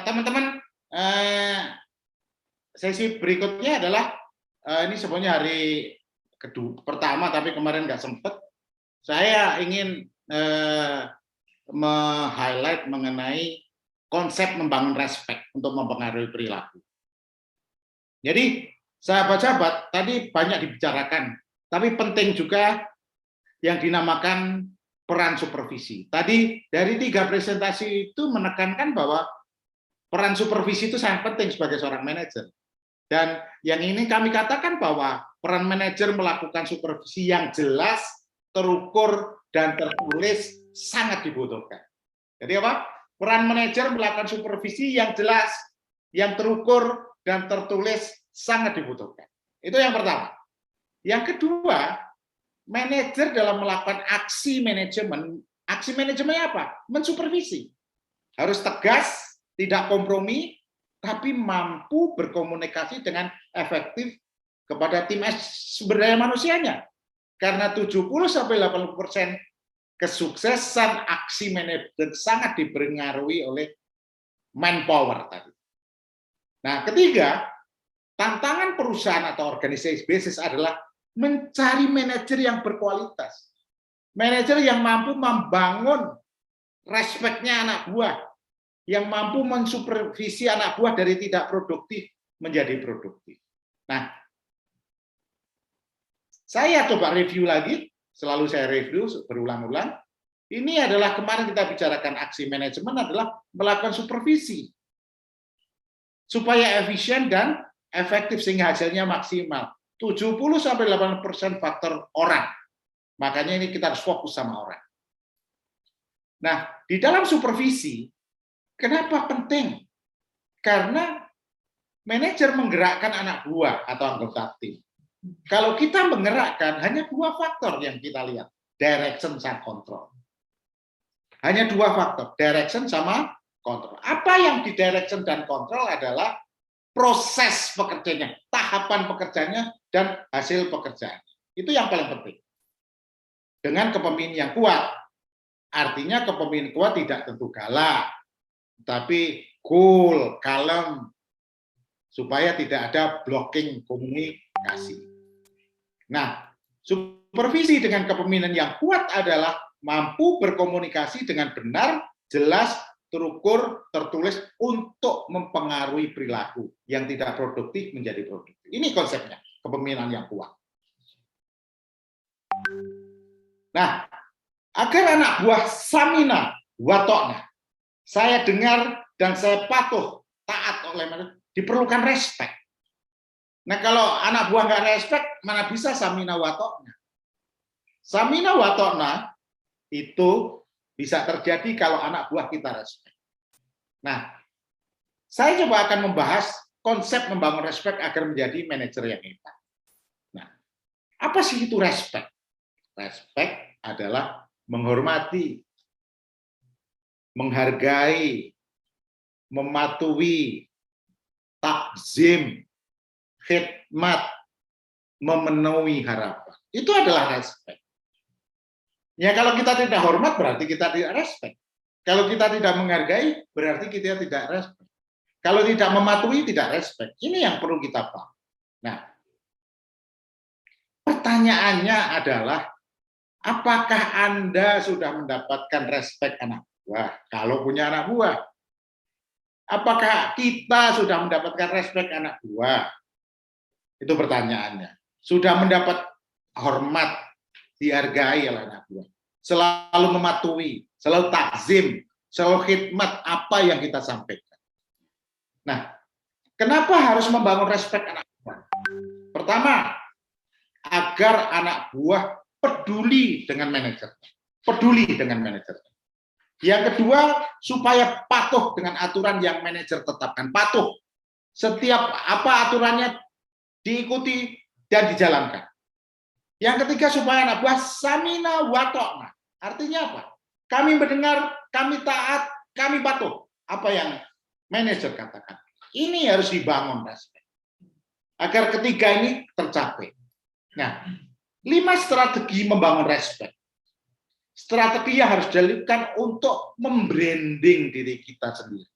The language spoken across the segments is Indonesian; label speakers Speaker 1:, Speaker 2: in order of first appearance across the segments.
Speaker 1: Teman-teman, sesi berikutnya adalah ini sebenarnya hari pertama, tapi kemarin nggak sempat. Saya ingin highlight mengenai konsep membangun respect untuk mempengaruhi perilaku. Jadi, sahabat-sahabat, tadi banyak dibicarakan, tapi penting juga yang dinamakan peran supervisi. Tadi dari 3 presentasi itu menekankan bahwa peran supervisi itu sangat penting sebagai seorang manajer. Dan yang ini kami katakan bahwa peran manajer melakukan supervisi yang jelas, terukur, dan tertulis sangat dibutuhkan. Jadi apa? Peran manajer melakukan supervisi yang jelas, yang terukur, dan tertulis sangat dibutuhkan. Itu yang pertama. Yang kedua, manajer dalam melakukan aksi manajemennya apa? Mensupervisi. Harus tegas, tidak kompromi, tapi mampu berkomunikasi dengan efektif kepada tim sumber daya manusianya. Karena 70-80% kesuksesan aksi manajemen sangat dipengaruhi oleh manpower tadi. Nah, ketiga, tantangan perusahaan atau organisasi bisnis adalah mencari manajer yang berkualitas. Manajer yang mampu membangun respeknya anak buah, yang mampu mensupervisi anak buah dari tidak produktif menjadi produktif. Nah, saya coba review lagi, selalu saya review berulang-ulang. Ini adalah kemarin kita bicarakan aksi manajemen adalah melakukan supervisi supaya efisien dan efektif sehingga hasilnya maksimal. 70-80% faktor orang. Makanya ini kita harus fokus sama orang. Nah, di dalam supervisi, kenapa penting? Karena manajer menggerakkan anak buah atau anggota tim. Kalau kita menggerakkan, hanya 2 faktor yang kita lihat. Direction sama control. Hanya 2 faktor, direction sama control. Apa yang di direction dan control adalah proses pekerjaannya, tahapan pekerjaannya, dan hasil pekerjaan. Itu yang paling penting. Dengan kepemimpinan yang kuat. Artinya kepemimpinan kuat tidak tentu galak, tapi cool, kalem, supaya tidak ada blocking komunikasi. Nah, supervisi dengan kepemimpinan yang kuat adalah mampu berkomunikasi dengan benar, jelas, terukur, tertulis untuk mempengaruhi perilaku yang tidak produktif menjadi produktif. Ini konsepnya, kepemimpinan yang kuat. Nah, agar anak buah samina watokna, saya dengar dan saya patuh, taat oleh mereka, diperlukan respect. Nah, kalau anak buah nggak respect, mana bisa samina watokna? Samina watokna itu bisa terjadi kalau anak buah kita respect. Nah, saya coba akan membahas konsep membangun respect agar menjadi manajer yang hebat. Nah, apa sih itu respect? Respect adalah menghormati, menghargai, mematuhi, takzim, khidmat, memenuhi harapan. Itu adalah respect. Ya, kalau kita tidak hormat berarti kita tidak respect. Kalau kita tidak menghargai berarti kita tidak respect. Kalau tidak mematuhi tidak respect. Ini yang perlu kita paham. Nah, pertanyaannya adalah apakah Anda sudah mendapatkan respect anak buah? Kalau punya anak buah. Apakah kita sudah mendapatkan respect anak buah? Itu pertanyaannya. Sudah mendapat hormat, dihargai oleh anak buah. Selalu mematuhi, selalu takzim, selalu khidmat apa yang kita sampaikan. Nah, kenapa harus membangun respect anak buah? Pertama, agar anak buah peduli dengan manajer. Peduli dengan manajer. Yang kedua, supaya patuh dengan aturan yang manajer tetapkan. Patuh. Setiap apa aturannya diikuti dan dijalankan. Yang ketiga, supaya anak buah samina watokna. Artinya apa? Kami mendengar, kami taat, kami patuh. Apa yang manajer katakan. Ini harus dibangun respect. Agar ketiga ini tercapai. Nah, 5 strategi membangun respect. Strategi yang harus dilakukan untuk membranding diri kita sendiri.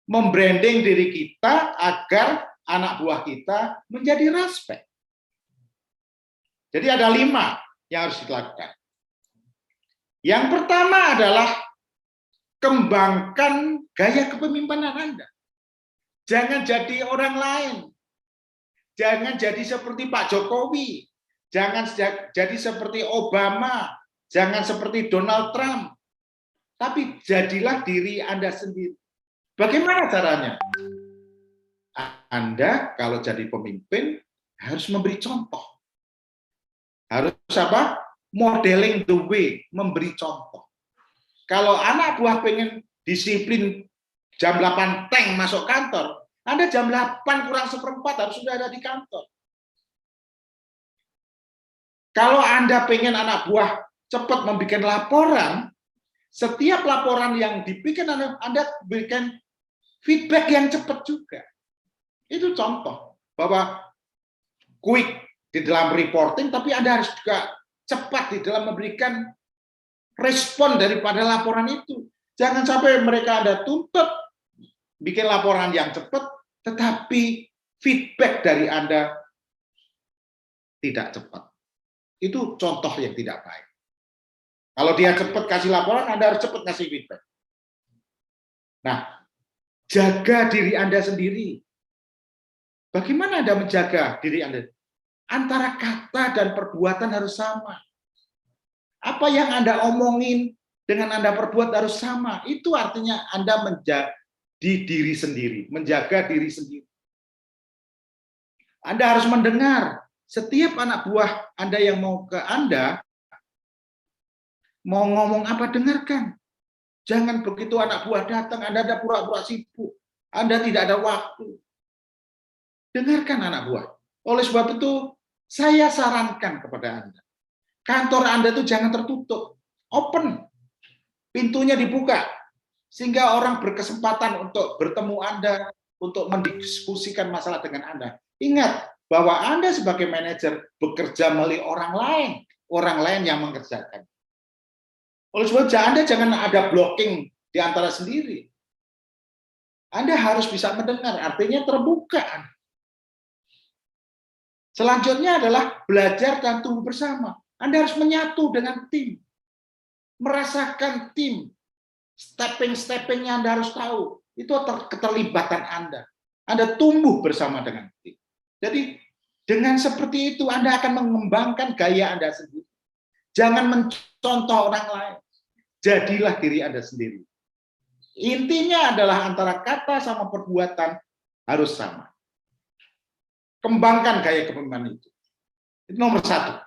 Speaker 1: Membranding diri kita agar anak buah kita menjadi respect. Jadi ada 5 yang harus dilakukan. Yang pertama adalah kembangkan gaya kepemimpinan Anda. Jangan jadi orang lain. Jangan jadi seperti Pak Jokowi. Jangan jadi seperti Obama. Jangan seperti Donald Trump. Tapi jadilah diri Anda sendiri. Bagaimana caranya? Anda kalau jadi pemimpin harus memberi contoh. Harus apa? Modeling the way, memberi contoh. Kalau anak buah pengen disiplin jam 8 tank masuk kantor, Anda jam 8 kurang seperempat harus sudah ada di kantor. Kalau Anda pengen anak buah cepat membuat laporan, setiap laporan yang dibikin Anda berikan feedback yang cepat juga. Itu contoh bahwa quick di dalam reporting, tapi Anda harus juga cepat di dalam memberikan respon daripada laporan itu. Jangan sampai mereka Anda tuntut bikin laporan yang cepat, tetapi feedback dari Anda tidak cepat. Itu contoh yang tidak baik. Kalau dia cepat kasih laporan, Anda harus cepat kasih feedback. Nah, jaga diri Anda sendiri. Bagaimana Anda menjaga diri Anda? Antara kata dan perbuatan harus sama. Apa yang Anda omongin dengan Anda perbuat harus sama. Itu artinya Anda menjadi diri sendiri, menjaga diri sendiri. Anda harus mendengar. Setiap anak buah Anda yang mau ke Anda, mau ngomong apa, dengarkan. Jangan begitu anak buah datang, Anda ada pura-pura sibuk. Anda tidak ada waktu. Dengarkan anak buah. Oleh sebab itu, saya sarankan kepada Anda. Kantor Anda itu jangan tertutup. Open. Pintunya dibuka. Sehingga orang berkesempatan untuk bertemu Anda, untuk mendiskusikan masalah dengan Anda. Ingat bahwa Anda sebagai manajer bekerja melalui orang lain yang mengerjakan. Oleh sebab itu, Anda jangan ada blocking di antara sendiri. Anda harus bisa mendengar, artinya terbuka. Selanjutnya adalah belajar dan tumbuh bersama. Anda harus menyatu dengan tim. Merasakan tim. Stepping-steppingnya Anda harus tahu. Itu keterlibatan Anda. Anda tumbuh bersama dengan tim. Jadi dengan seperti itu Anda akan mengembangkan gaya Anda sendiri. Jangan mencontoh orang lain. Jadilah diri Anda sendiri. Intinya adalah antara kata sama perbuatan harus sama. Kembangkan gaya kepemimpinan itu. Itu nomor 1.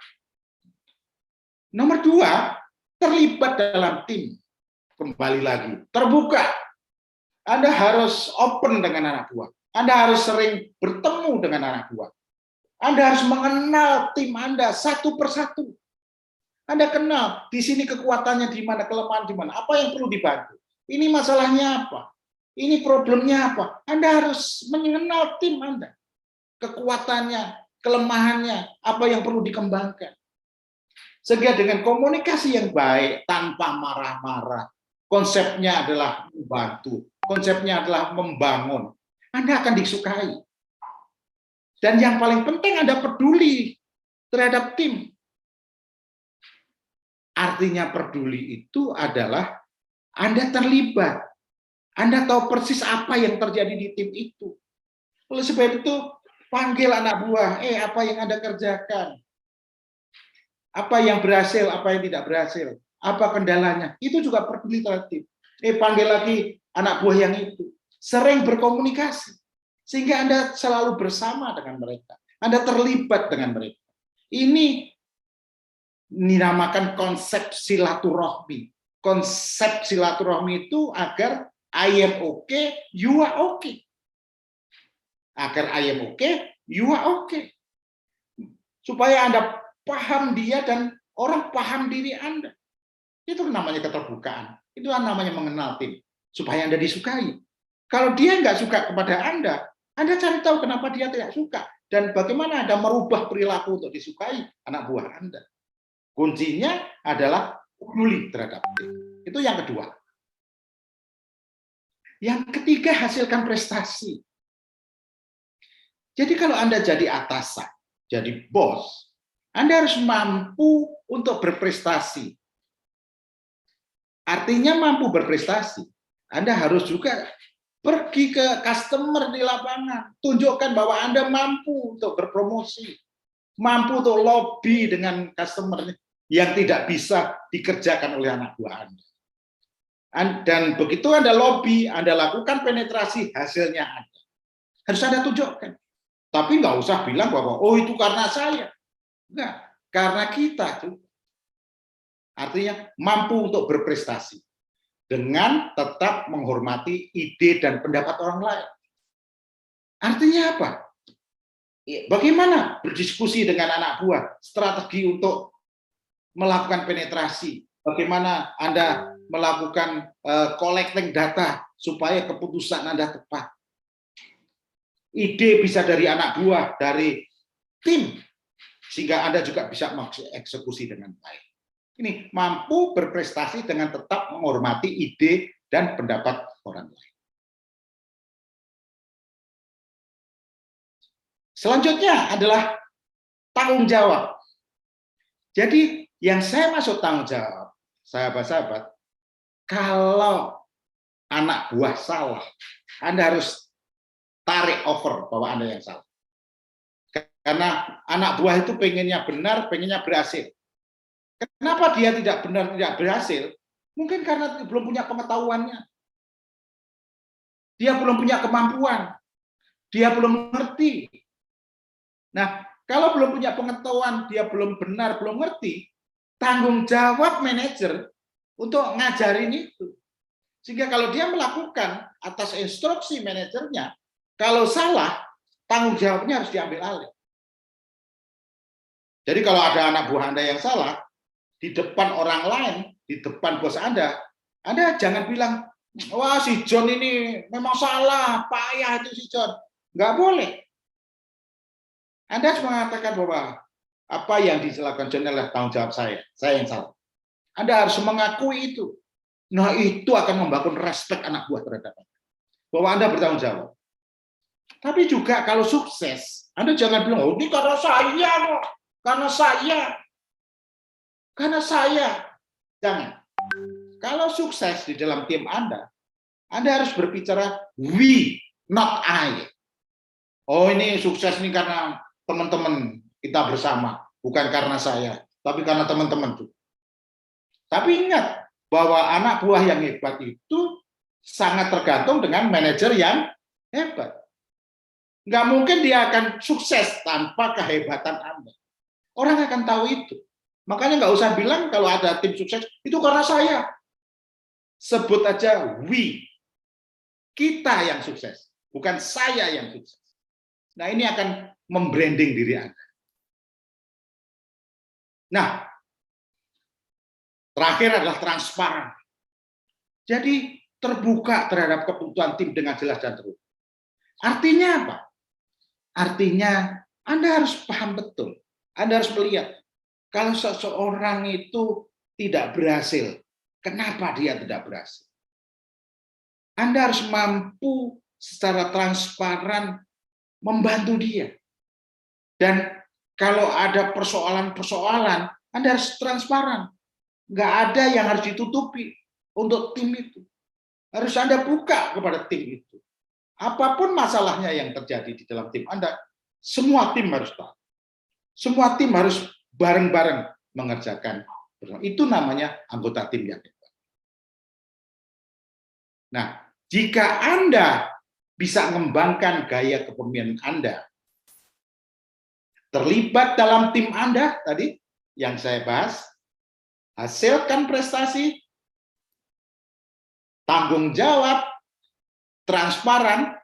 Speaker 1: Nomor 2, terlibat dalam tim. Kembali lagi, terbuka. Anda harus open dengan anak buah. Anda harus sering bertemu dengan anak buah. Anda harus mengenal tim Anda satu persatu. Anda kenal di sini kekuatannya di mana, kelemahan di mana, apa yang perlu dibantu. Ini masalahnya apa? Ini problemnya apa? Anda harus mengenal tim Anda. Kekuatannya, kelemahannya, apa yang perlu dikembangkan. Sehingga dengan komunikasi yang baik, tanpa marah-marah, konsepnya adalah membantu, konsepnya adalah membangun, Anda akan disukai. Dan yang paling penting Anda peduli terhadap tim. Artinya peduli itu adalah Anda terlibat. Anda tahu persis apa yang terjadi di tim itu. Oleh sebab itu, panggil anak buah, apa yang Anda kerjakan? Apa yang berhasil, apa yang tidak berhasil? Apa kendalanya? Itu juga peduli terhadap tim. Panggil lagi anak buah yang itu. Sering berkomunikasi. Sehingga Anda selalu bersama dengan mereka. Anda terlibat dengan mereka. Ini dinamakan konsep silaturahmi. Konsep silaturahmi itu agar I am okay, you are okay. Agar I am okay, you are okay. Supaya Anda paham dia dan orang paham diri Anda. Itu namanya keterbukaan. Itu namanya mengenal tim. Supaya Anda disukai. Kalau dia nggak suka kepada Anda cari tahu kenapa dia tidak suka. dan bagaimana Anda merubah perilaku untuk disukai anak buah Anda. Kuncinya adalah peduli terhadap tim. Itu yang kedua. Yang ketiga, hasilkan prestasi. Jadi kalau Anda jadi atasan, jadi bos, Anda harus mampu untuk berprestasi. Artinya mampu berprestasi. Anda harus juga pergi ke customer di lapangan, tunjukkan bahwa Anda mampu untuk berpromosi, mampu untuk lobby dengan customer yang tidak bisa dikerjakan oleh anak buah Anda. Dan begitu Anda lobby, Anda lakukan penetrasi, hasilnya ada. Harus Anda tunjukkan. Tapi nggak usah bilang bahwa, oh itu karena saya. Enggak, karena kita juga. Artinya mampu untuk berprestasi. Dengan tetap menghormati ide dan pendapat orang lain. Artinya apa? Bagaimana berdiskusi dengan anak buah, strategi untuk melakukan penetrasi, bagaimana Anda melakukan collecting data supaya keputusan Anda tepat. Ide bisa dari anak buah, dari tim, sehingga Anda juga bisa mengeksekusi dengan baik. Ini mampu berprestasi dengan tetap menghormati ide dan pendapat orang lain. Selanjutnya adalah tanggung jawab. Jadi yang saya maksud tanggung jawab, sahabat-sahabat, kalau anak buah salah, Anda harus tarik over bahwa Anda yang salah. Karena anak buah itu pengennya benar, pengennya berhasil. Kenapa dia tidak benar, tidak berhasil? Mungkin karena belum punya pengetahuannya. Dia belum punya kemampuan. Dia belum mengerti. Nah, kalau belum punya pengetahuan, dia belum benar, belum ngerti, tanggung jawab manajer untuk ngajarin itu. Sehingga kalau dia melakukan atas instruksi manajernya, kalau salah, tanggung jawabnya harus diambil alih. Jadi kalau ada anak buah Anda yang salah, di depan orang lain, di depan bos Anda jangan bilang, wah si John ini memang salah, payah itu si John. Nggak boleh. Anda harus mengatakan bahwa apa yang dilakukan John adalah tanggung jawab saya yang salah. Anda harus mengakui itu. Nah itu akan membangun respek anak buah terhadap Anda. Bahwa Anda bertanggung jawab. Tapi juga kalau sukses, Anda jangan bilang, oh ini karena saya kok, karena saya. Jangan. Kalau sukses di dalam tim Anda harus berbicara we, not I. Oh ini sukses ini karena teman-teman kita bersama, bukan karena saya, tapi karena teman-teman juga. Tapi ingat bahwa anak buah yang hebat itu sangat tergantung dengan manajer yang hebat. Nggak mungkin dia akan sukses tanpa kehebatan Anda. Orang akan tahu itu. Makanya nggak usah bilang kalau ada tim sukses, itu karena saya. Sebut aja we. Kita yang sukses, bukan saya yang sukses. Nah ini akan membranding diri Anda. Nah, terakhir adalah transparan. Jadi terbuka terhadap kebutuhan tim dengan jelas dan terukur. Artinya apa? Artinya Anda harus paham betul. Anda harus melihat kalau seseorang itu tidak berhasil, kenapa dia tidak berhasil? Anda harus mampu secara transparan membantu dia. Dan kalau ada persoalan-persoalan, Anda harus transparan. Nggak ada yang harus ditutupi untuk tim itu. Harus Anda buka kepada tim itu. Apapun masalahnya yang terjadi di dalam tim Anda, semua tim harus tahu. Semua tim harus bareng-bareng mengerjakan. Itu namanya anggota tim yang hebat. Nah, jika Anda bisa mengembangkan gaya kepemimpinan Anda, terlibat dalam tim Anda tadi yang saya bahas, hasilkan prestasi, tanggung jawab, transparan,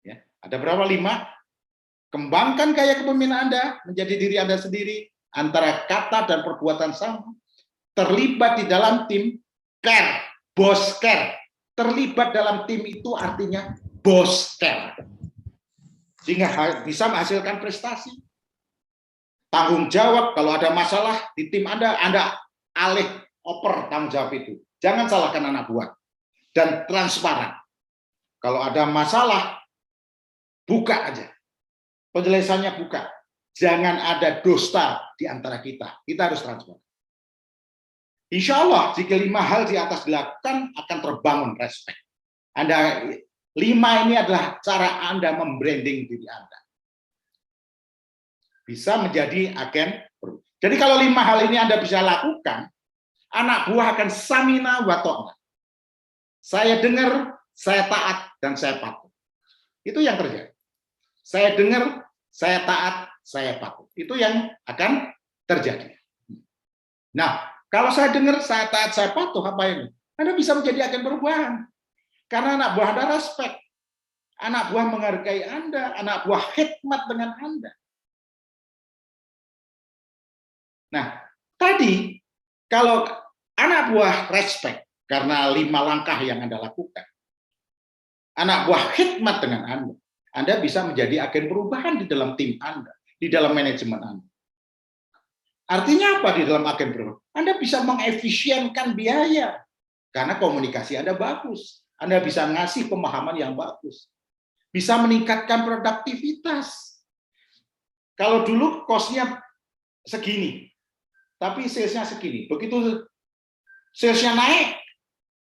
Speaker 1: ya, ada berapa? 5. Kembangkan gaya kepemimpinan Anda menjadi diri Anda sendiri, antara kata dan perbuatan sama, terlibat di dalam tim, care, bos care. Terlibat dalam tim itu artinya bos care. sehingga bisa menghasilkan prestasi. Tanggung jawab, kalau ada masalah di tim Anda alih oper tanggung jawab itu. Jangan salahkan anak buah. Dan transparan. Kalau ada masalah, buka aja. Penjelasannya buka. Jangan ada dusta di antara kita. Kita harus transparan. Insya Allah, jika 5 hal di atas dilakukan, akan terbangun respect. 5 ini adalah cara Anda membranding diri Anda. Bisa menjadi agen. Jadi kalau 5 hal ini Anda bisa lakukan, anak buah akan samina wa ta'na. Saya dengar, saya taat, dan saya patuh. Itu yang terjadi. Saya dengar, saya taat, saya patuh. Itu yang akan terjadi. Nah, kalau saya dengar, saya taat, saya patuh, apa ini? Anda bisa menjadi agen perubahan. Karena anak buah Anda respect. Anak buah menghargai Anda, anak buah khidmat dengan Anda. Nah, tadi kalau anak buah respect karena 5 langkah yang Anda lakukan, anak buah khidmat dengan Anda bisa menjadi agen perubahan di dalam tim Anda, di dalam manajemen Anda. Artinya apa di dalam agen perubahan? Anda bisa mengefisienkan biaya karena komunikasi Anda bagus. Anda bisa ngasih pemahaman yang bagus. Bisa meningkatkan produktivitas. Kalau dulu cost-nya segini, tapi sales-nya segini. Begitu sales-nya naik,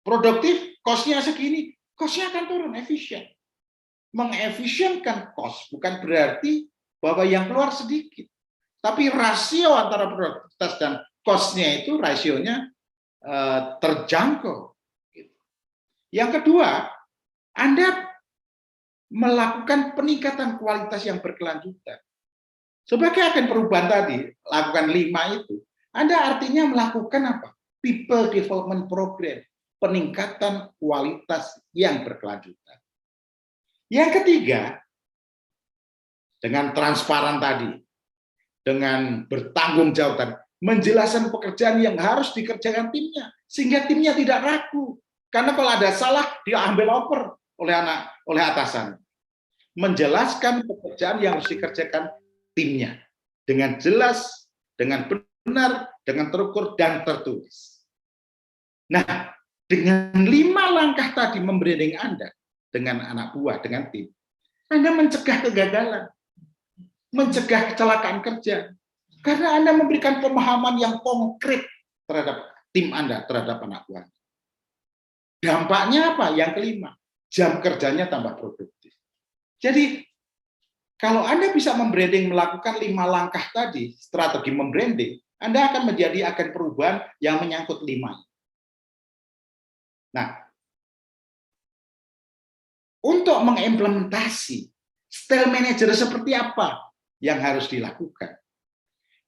Speaker 1: produktif, cost-nya segini, cost-nya akan turun, efisien. Mengefisienkan cost bukan berarti bahwa yang keluar sedikit. Tapi rasio antara produktivitas dan cost-nya itu rasionya terjangkau. Yang kedua, Anda melakukan peningkatan kualitas yang berkelanjutan. Sebagai agen perubahan tadi, lakukan 5 itu, Anda artinya melakukan apa? People Development Program, peningkatan kualitas yang berkelanjutan. Yang ketiga, dengan transparan tadi, dengan bertanggung jawab, menjelaskan pekerjaan yang harus dikerjakan timnya, sehingga timnya tidak ragu. Karena kalau ada salah, dia ambil oper oleh atasan. Menjelaskan pekerjaan yang harus dikerjakan timnya dengan jelas, dengan benar, dengan terukur dan tertulis. Nah, dengan 5 langkah tadi membranding Anda dengan anak buah, dengan tim, Anda mencegah kegagalan, mencegah kecelakaan kerja, karena Anda memberikan pemahaman yang konkret terhadap tim Anda, terhadap anak buah. Dampaknya apa? Yang kelima, jam kerjanya tambah produktif. Jadi, kalau Anda bisa membranding, melakukan 5 langkah tadi, strategi membranding, Anda akan menjadi agen perubahan yang menyangkut 5. Nah, untuk mengimplementasi style manager seperti apa yang harus dilakukan?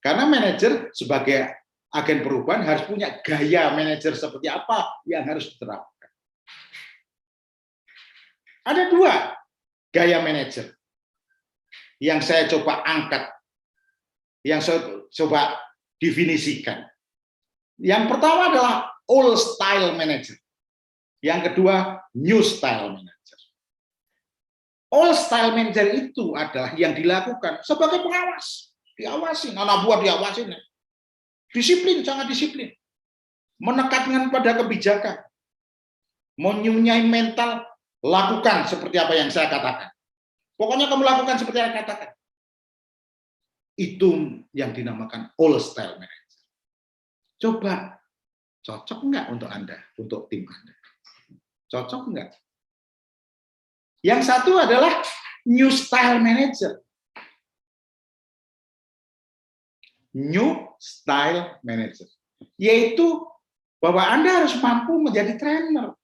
Speaker 1: Karena manajer sebagai agen perubahan harus punya gaya manajer seperti apa yang harus diterapkan. Ada 2 gaya manajer yang saya coba angkat, yang saya coba definisikan. Yang pertama adalah old style manager. Yang kedua, new style manager. Old style manager itu adalah yang dilakukan sebagai pengawas. Diawasin, anak buah diawasin. Disiplin, sangat disiplin. Menekankan pada kebijakan. Menyunyai mental, lakukan seperti apa yang saya katakan. Pokoknya kamu lakukan seperti yang saya katakan. Itu yang dinamakan old style manager. Coba, cocok enggak untuk Anda, untuk tim Anda? Cocok enggak? Yang satu adalah new style manager. New style manager. Yaitu bahwa Anda harus mampu menjadi trainer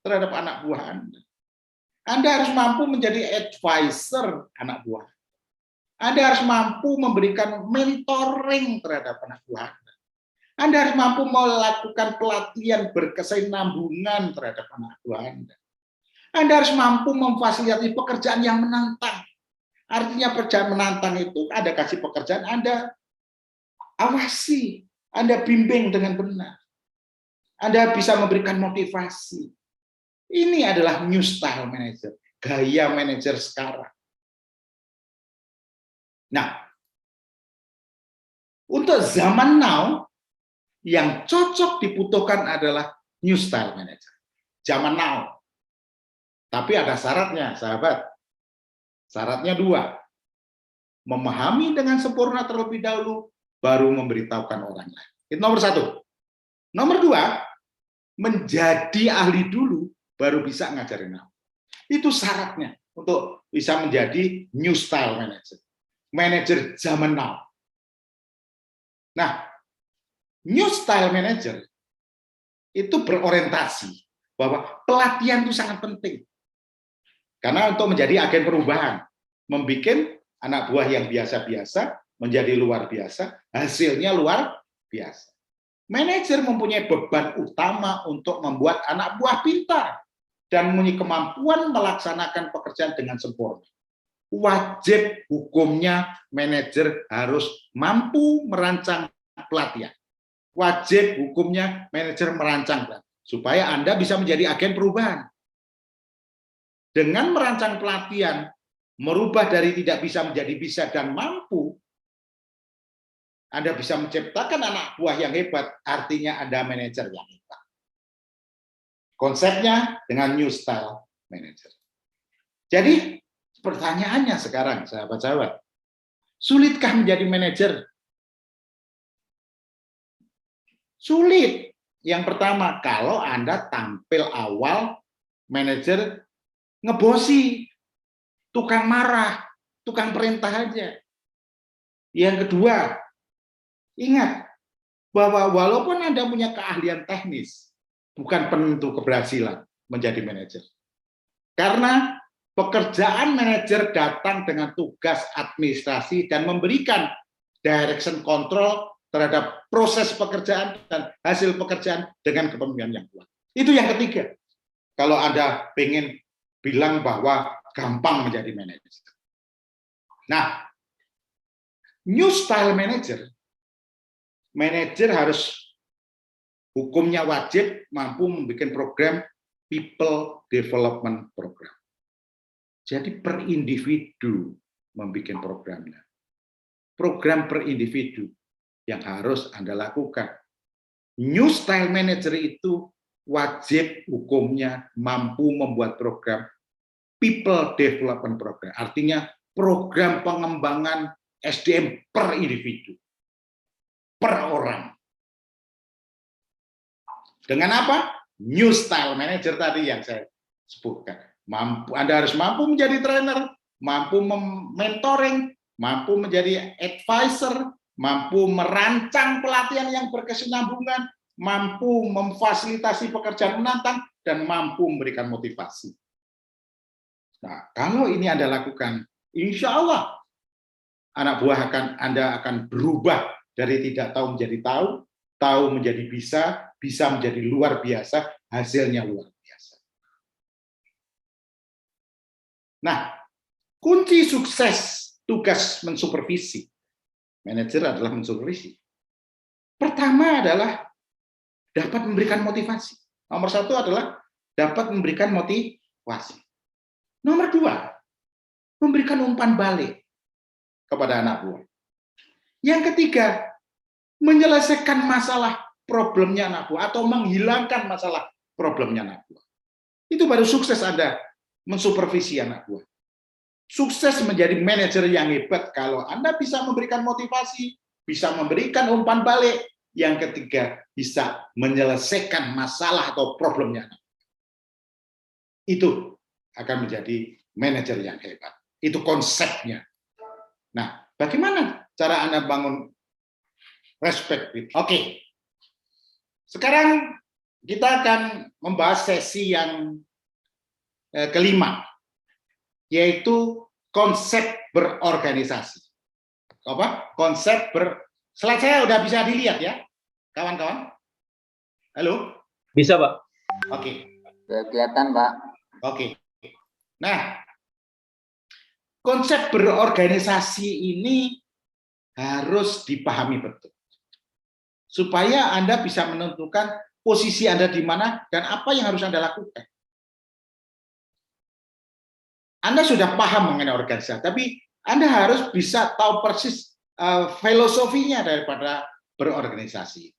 Speaker 1: terhadap anak buah Anda. Anda harus mampu menjadi advisor anak buah. Anda harus mampu memberikan mentoring terhadap anak buah Anda. Anda harus mampu melakukan pelatihan berkesinambungan terhadap anak buah Anda. Anda harus mampu memfasilitasi pekerjaan yang menantang. Artinya pekerjaan menantang itu Anda kasih pekerjaan, Anda awasi, Anda bimbing dengan benar. Anda bisa memberikan motivasi. Ini adalah new style manager, gaya manajer sekarang. Nah, untuk zaman now, yang cocok dibutuhkan adalah new style manager. Zaman now. Tapi ada syaratnya, sahabat. Syaratnya 2. Memahami dengan sempurna terlebih dahulu, baru memberitahukan orang lain. Itu nomor 1. Nomor 2, menjadi ahli dulu, baru bisa ngajarin aku. Itu syaratnya untuk bisa menjadi new style manager. Manager zaman now. Nah, new style manager itu berorientasi bahwa pelatihan itu sangat penting. Karena untuk menjadi agen perubahan, membuat anak buah yang biasa-biasa menjadi luar biasa, hasilnya luar biasa. Manajer mempunyai beban utama untuk membuat anak buah pintar dan mempunyai kemampuan melaksanakan pekerjaan dengan sempurna. Wajib hukumnya manajer harus mampu merancang pelatihan. Wajib hukumnya manajer merancang pelatihan, supaya Anda bisa menjadi agen perubahan. Dengan merancang pelatihan, merubah dari tidak bisa menjadi bisa dan mampu, Anda bisa menciptakan anak buah yang hebat, artinya Anda manajer yang hebat. Konsepnya dengan new style manager. Jadi, pertanyaannya sekarang, sahabat-sahabat, sulitkah menjadi manajer? Sulit. Yang pertama, kalau Anda tampil awal manajer ngebosi, tukang marah, tukang perintah aja. Yang kedua, ingat bahwa walaupun Anda punya keahlian teknis, bukan penentu keberhasilan menjadi manajer. Karena pekerjaan manajer datang dengan tugas administrasi dan memberikan direction control terhadap proses pekerjaan dan hasil pekerjaan dengan kepemimpinan yang kuat. Itu yang ketiga. Kalau Anda ingin bilang bahwa gampang menjadi manajer. Nah, new style manager, manajer harus hukumnya wajib mampu membuat program people development program. Jadi per individu membuat programnya. Program per individu yang harus Anda lakukan. New style manager itu wajib hukumnya mampu membuat program people development program, artinya program pengembangan SDM per individu, per orang. Dengan apa? New style manager tadi yang saya sebutkan. Anda harus mampu menjadi trainer, mampu mentoring, mampu menjadi advisor, mampu merancang pelatihan yang berkesinambungan, mampu memfasilitasi pekerjaan menantang, dan mampu memberikan motivasi. Nah, kalau ini Anda lakukan, insya Allah anak buah Anda akan berubah dari tidak tahu menjadi tahu, tahu menjadi bisa, bisa menjadi luar biasa, hasilnya luar biasa. Nah, kunci sukses tugas mensupervisi manajer adalah mensupervisi. Pertama adalah dapat memberikan motivasi. Nomor 1 adalah dapat memberikan motivasi. Nomor 2, memberikan umpan balik kepada anak buah. Yang ketiga, menyelesaikan masalah problemnya anak buah atau menghilangkan masalah problemnya anak buah. Itu baru sukses Anda mensupervisi anak buah. Sukses menjadi manajer yang hebat kalau Anda bisa memberikan motivasi, bisa memberikan umpan balik. Yang ketiga, bisa menyelesaikan masalah atau problemnya anak buah. Itu akan menjadi manajer yang hebat. Itu konsepnya. Nah, bagaimana cara Anda bangun respect? Oke. Sekarang kita akan membahas sesi yang kelima, yaitu konsep berorganisasi. Apa? Slide saya udah bisa dilihat ya, kawan-kawan? Halo?
Speaker 2: Bisa, Pak.
Speaker 1: Oke.
Speaker 3: Kelihatan, Pak.
Speaker 1: Oke. Nah, konsep berorganisasi ini harus dipahami betul. Supaya Anda bisa menentukan posisi Anda di mana dan apa yang harus Anda lakukan. Anda sudah paham mengenai organisasi, tapi Anda harus bisa tahu persis filosofinya daripada berorganisasi.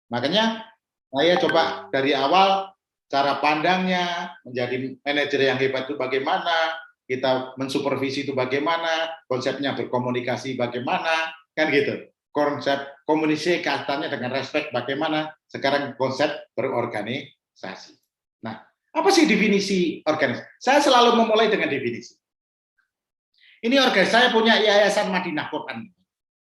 Speaker 1: Makanya saya coba dari awal cara pandangnya menjadi manajer yang hebat itu bagaimana, kita mensupervisi itu bagaimana, konsepnya berkomunikasi bagaimana, kan gitu. Konsep komunikasi kaitannya dengan respect bagaimana, sekarang konsep berorganisasi. Nah, apa sih definisi organisasi? Saya selalu memulai dengan definisi. Ini organisasi, saya punya Yayasan Madinah Quran.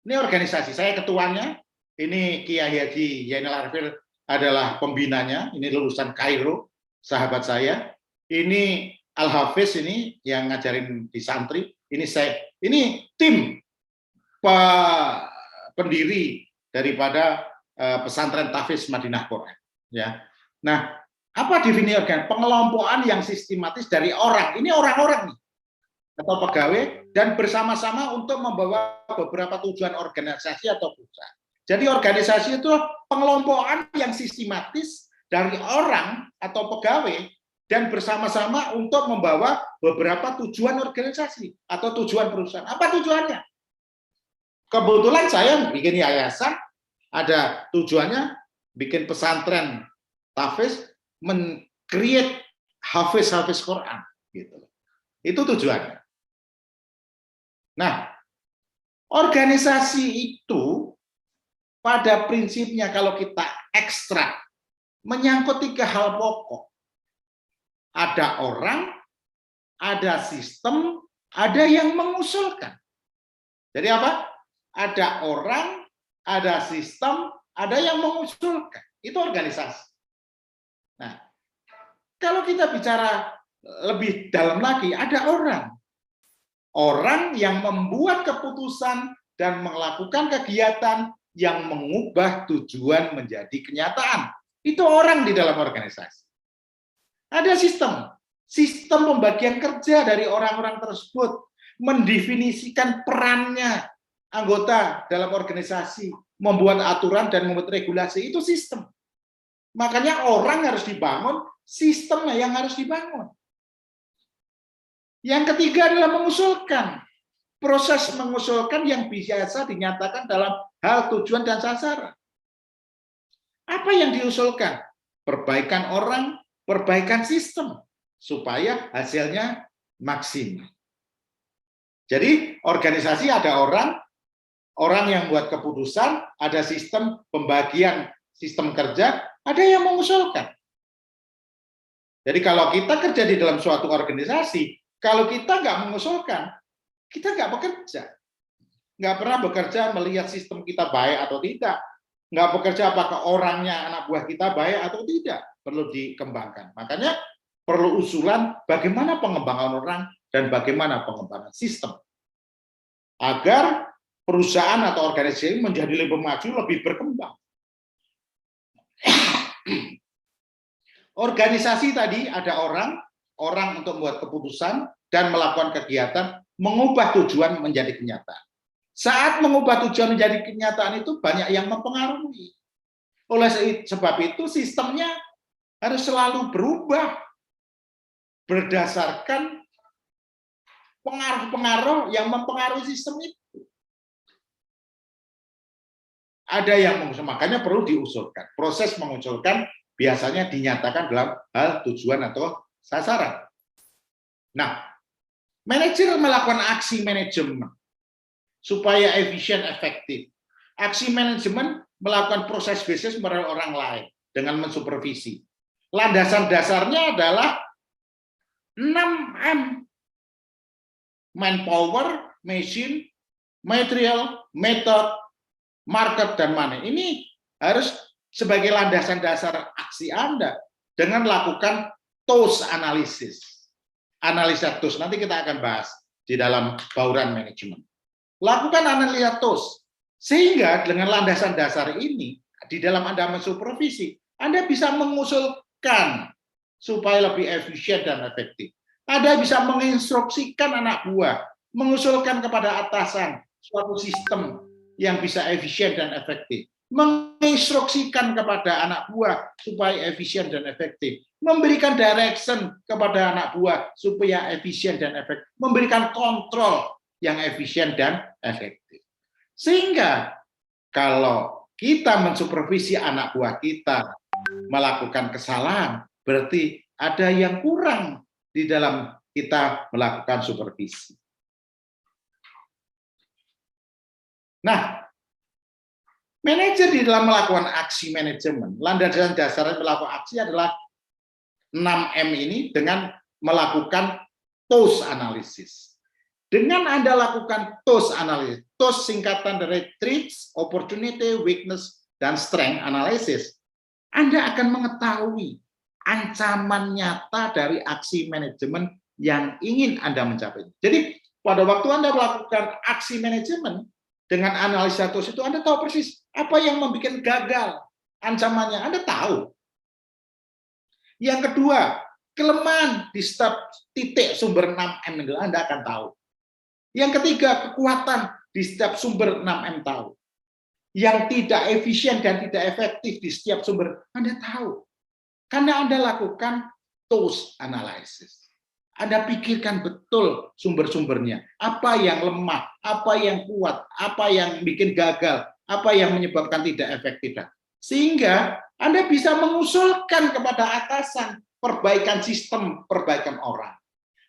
Speaker 1: Ini organisasi, saya ketuanya, ini Kiai Haji Zainal Arifin adalah pembinanya, ini lulusan Kairo, sahabat saya. Ini Al-Hafiz ini yang ngajarin di santri, ini saya, ini tim pendiri daripada pesantren Tahfiz Madinah Quran. Ya, nah apa definisi organisasi? Pengelompokan yang sistematis dari orang, ini orang-orang nih atau pegawai dan bersama-sama untuk membawa beberapa tujuan organisasi atau perusahaan. Jadi organisasi itu pengelompokan yang sistematis dari orang atau pegawai dan bersama-sama untuk membawa beberapa tujuan organisasi atau tujuan perusahaan. Apa tujuannya? Kebetulan saya bikin yayasan, ada tujuannya bikin pesantren Tahfiz, men-create hafiz-hafiz Quran. Gitu. Itu tujuannya. Nah, organisasi itu pada prinsipnya kalau kita ekstrak menyangkut 3 hal pokok. Ada orang, ada sistem, ada yang mengusulkan. Jadi apa? Ada orang, ada sistem, ada yang mengusulkan. Itu organisasi. Nah, kalau kita bicara lebih dalam lagi, ada orang. Orang yang membuat keputusan dan melakukan kegiatan yang mengubah tujuan menjadi kenyataan. Itu orang di dalam organisasi. Ada sistem pembagian kerja dari orang-orang tersebut, mendefinisikan perannya anggota dalam organisasi, membuat aturan dan membuat regulasi, itu sistem. Makanya orang harus dibangun, sistemnya yang harus dibangun. Yang ketiga adalah mengusulkan. Proses mengusulkan yang biasa dinyatakan dalam hal tujuan dan sasaran. Apa yang diusulkan? Perbaikan orang, perbaikan sistem, supaya hasilnya maksimal. Jadi organisasi ada orang yang buat keputusan, ada sistem pembagian sistem kerja, ada yang mengusulkan. Jadi kalau kita kerja di dalam suatu organisasi, kalau kita nggak mengusulkan, kita nggak bekerja. Nggak pernah bekerja melihat sistem kita baik atau tidak. Nggak bekerja apakah orangnya, anak buah kita baik atau tidak. Perlu dikembangkan. Makanya perlu usulan bagaimana pengembangan orang dan bagaimana pengembangan sistem. Agar perusahaan atau organisasi menjadi lebih maju, lebih berkembang. Organisasi tadi ada orang untuk membuat keputusan dan melakukan kegiatan, mengubah tujuan menjadi kenyataan. Saat mengubah tujuan menjadi kenyataan itu banyak yang mempengaruhi. Oleh sebab itu sistemnya harus selalu berubah berdasarkan pengaruh-pengaruh yang mempengaruhi sistem itu. Ada yang mengusulkan, makanya perlu diusulkan. Proses mengusulkan biasanya dinyatakan dalam hal tujuan atau sasaran. Nah, manajer melakukan aksi manajemen supaya efisien efektif. Aksi manajemen melakukan proses bisnis melalui orang lain dengan mensupervisi. Landasan dasarnya adalah 6M. Manpower, machine, material, method, market, dan money. Ini harus sebagai landasan dasar aksi Anda dengan melakukan TOS analisis. Analisa TOS, nanti kita akan bahas di dalam bauran manajemen. Lakukan analisa TOS, sehingga dengan landasan dasar ini, di dalam Anda mensupervisi, Anda bisa mengusulkan supaya lebih efisien dan efektif. Anda bisa menginstruksikan anak buah, mengusulkan kepada atasan suatu sistem yang bisa efisien dan efektif. Menginstruksikan kepada anak buah supaya efisien dan efektif, memberikan direction kepada anak buah supaya efisien dan efektif, memberikan kontrol yang efisien dan efektif. Sehingga kalau kita mensupervisi anak buah kita melakukan kesalahan, berarti ada yang kurang di dalam kita melakukan supervisi. Nah, manajer di dalam melakukan aksi manajemen, landasan dasar melakukan aksi adalah 6M ini dengan melakukan TOS analisis. Dengan Anda lakukan TOS analisis, TOS singkatan dari Threats, Opportunity, Weakness, dan Strength Analysis, Anda akan mengetahui ancaman nyata dari aksi manajemen yang ingin Anda mencapai. Jadi, pada waktu Anda melakukan aksi manajemen, dengan analisa TOS itu Anda tahu persis apa yang membuat gagal ancamannya, Anda tahu. Yang kedua, kelemahan di setiap titik sumber 6M itu Anda akan tahu. Yang ketiga, kekuatan di setiap sumber 6M tahu. Yang tidak efisien dan tidak efektif di setiap sumber, Anda tahu. Karena Anda lakukan TOS analysis. Anda pikirkan betul sumber-sumbernya. Apa yang lemah, apa yang kuat, apa yang bikin gagal, apa yang menyebabkan tidak efektif. Sehingga Anda bisa mengusulkan kepada atasan perbaikan sistem, perbaikan orang.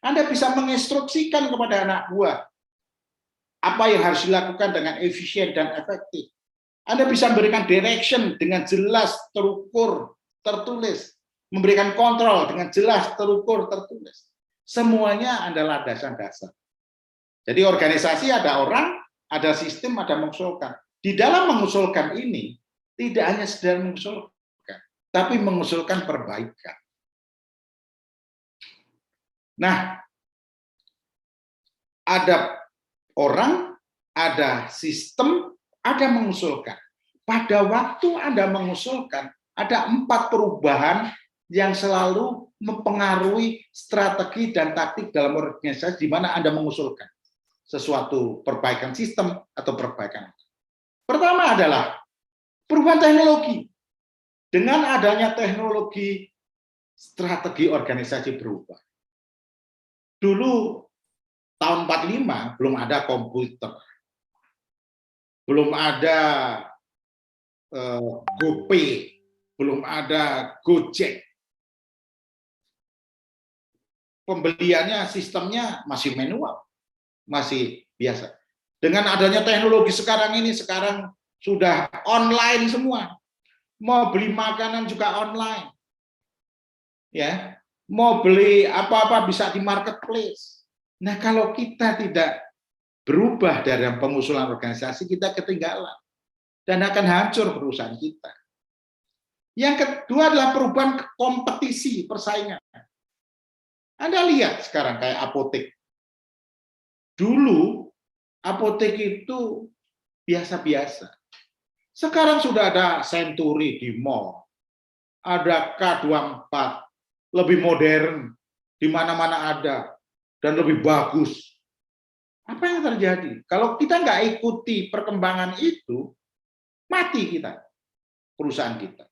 Speaker 1: Anda bisa menginstruksikan kepada anak buah apa yang harus dilakukan dengan efisien dan efektif. Anda bisa memberikan direction dengan jelas, terukur, tertulis. Memberikan kontrol dengan jelas, terukur, tertulis. Semuanya adalah dasar-dasar. Jadi organisasi ada orang, ada sistem, ada mengusulkan. Di dalam mengusulkan ini, tidak hanya sekedar mengusulkan, tapi mengusulkan perbaikan. Nah, ada orang, ada sistem, ada mengusulkan. Pada waktu Anda mengusulkan, ada 4 perubahan yang selalu mempengaruhi strategi dan taktik dalam organisasi di mana Anda mengusulkan sesuatu perbaikan sistem atau perbaikan. Pertama adalah perubahan teknologi. Dengan adanya teknologi, strategi organisasi berubah. Dulu tahun 45 belum ada komputer, belum ada GoPay, belum ada Gojek. Pembeliannya, sistemnya masih manual, masih biasa. Dengan adanya teknologi sekarang ini, sekarang sudah online semua. Mau beli makanan juga online. Ya, mau beli apa-apa bisa di marketplace. Nah, kalau kita tidak berubah dari pengusulan organisasi, kita ketinggalan dan akan hancur perusahaan kita. Yang kedua adalah perubahan kompetisi, persaingan. Anda lihat sekarang kayak apotek. Dulu apotek itu biasa-biasa. Sekarang sudah ada Century di mall, ada K24, lebih modern, di mana-mana ada, dan lebih bagus. Apa yang terjadi? Kalau kita nggak ikuti perkembangan itu, mati kita, perusahaan kita.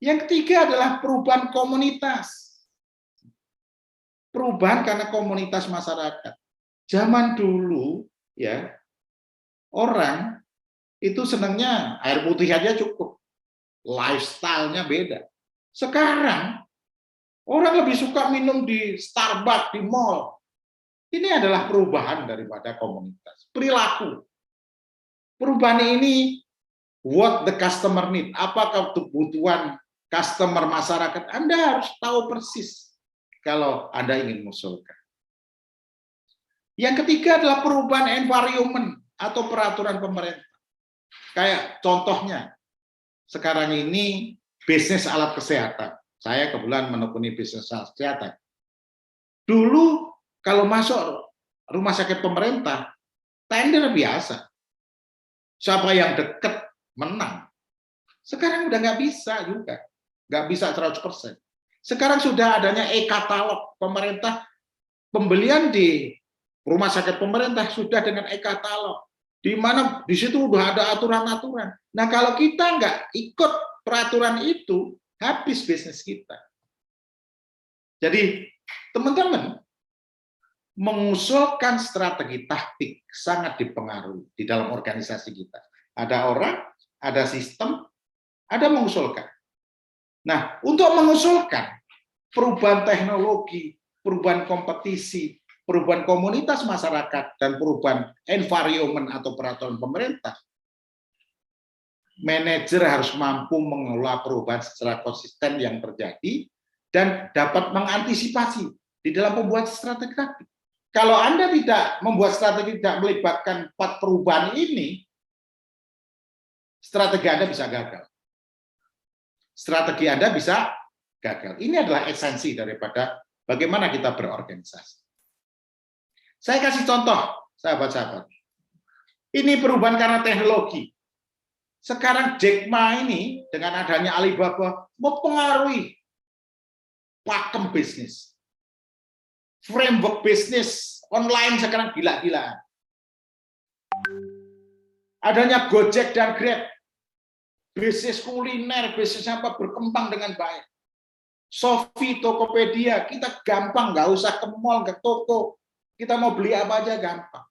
Speaker 1: Yang ketiga adalah perubahan komunitas. Perubahan karena komunitas masyarakat. Zaman dulu, ya, orang itu senangnya air putih aja cukup. Lifestyle-nya beda. Sekarang, orang lebih suka minum di Starbucks, di mall. Ini adalah perubahan daripada komunitas. Perilaku. Perubahan ini, what the customer need. Apa kebutuhan customer masyarakat. Anda harus tahu persis kalau Anda ingin mengusulkan. Yang ketiga adalah perubahan environment atau peraturan pemerintah. Kayak contohnya, sekarang ini bisnis alat kesehatan. Saya kebetulan menekuni bisnis alat kesehatan. Dulu kalau masuk rumah sakit pemerintah, tender biasa. Siapa yang dekat menang. Sekarang udah nggak bisa juga. Nggak bisa 100%. Sekarang sudah adanya e-katalog pemerintah, pembelian di rumah sakit pemerintah sudah dengan e-katalog, di mana di situ udah ada aturan-aturan. Nah, kalau kita nggak ikut peraturan itu, habis bisnis kita. Jadi, teman-teman, mengusulkan strategi taktik sangat dipengaruhi di dalam organisasi kita. Ada orang, ada sistem, ada mengusulkan. Nah, untuk mengusulkan perubahan teknologi, perubahan kompetisi, perubahan komunitas masyarakat, dan perubahan environment atau peraturan pemerintah, manajer harus mampu mengelola perubahan secara konsisten yang terjadi dan dapat mengantisipasi di dalam membuat strategi taktik. Kalau Anda tidak membuat strategi, tidak melibatkan 4 perubahan ini, strategi Anda bisa gagal. Strategi Anda bisa gagal. Ini adalah esensi daripada bagaimana kita berorganisasi. Saya kasih contoh, sahabat-sahabat. Ini perubahan karena teknologi. Sekarang Jack Ma ini dengan adanya Alibaba mempengaruhi pakem bisnis. Framework bisnis online sekarang gila-gilaan. Adanya Gojek dan Grab, bisnis kuliner, bisnis apa berkembang dengan baik. Shopee, Tokopedia, kita gampang, nggak usah ke mall, ke toko. Kita mau beli apa aja gampang.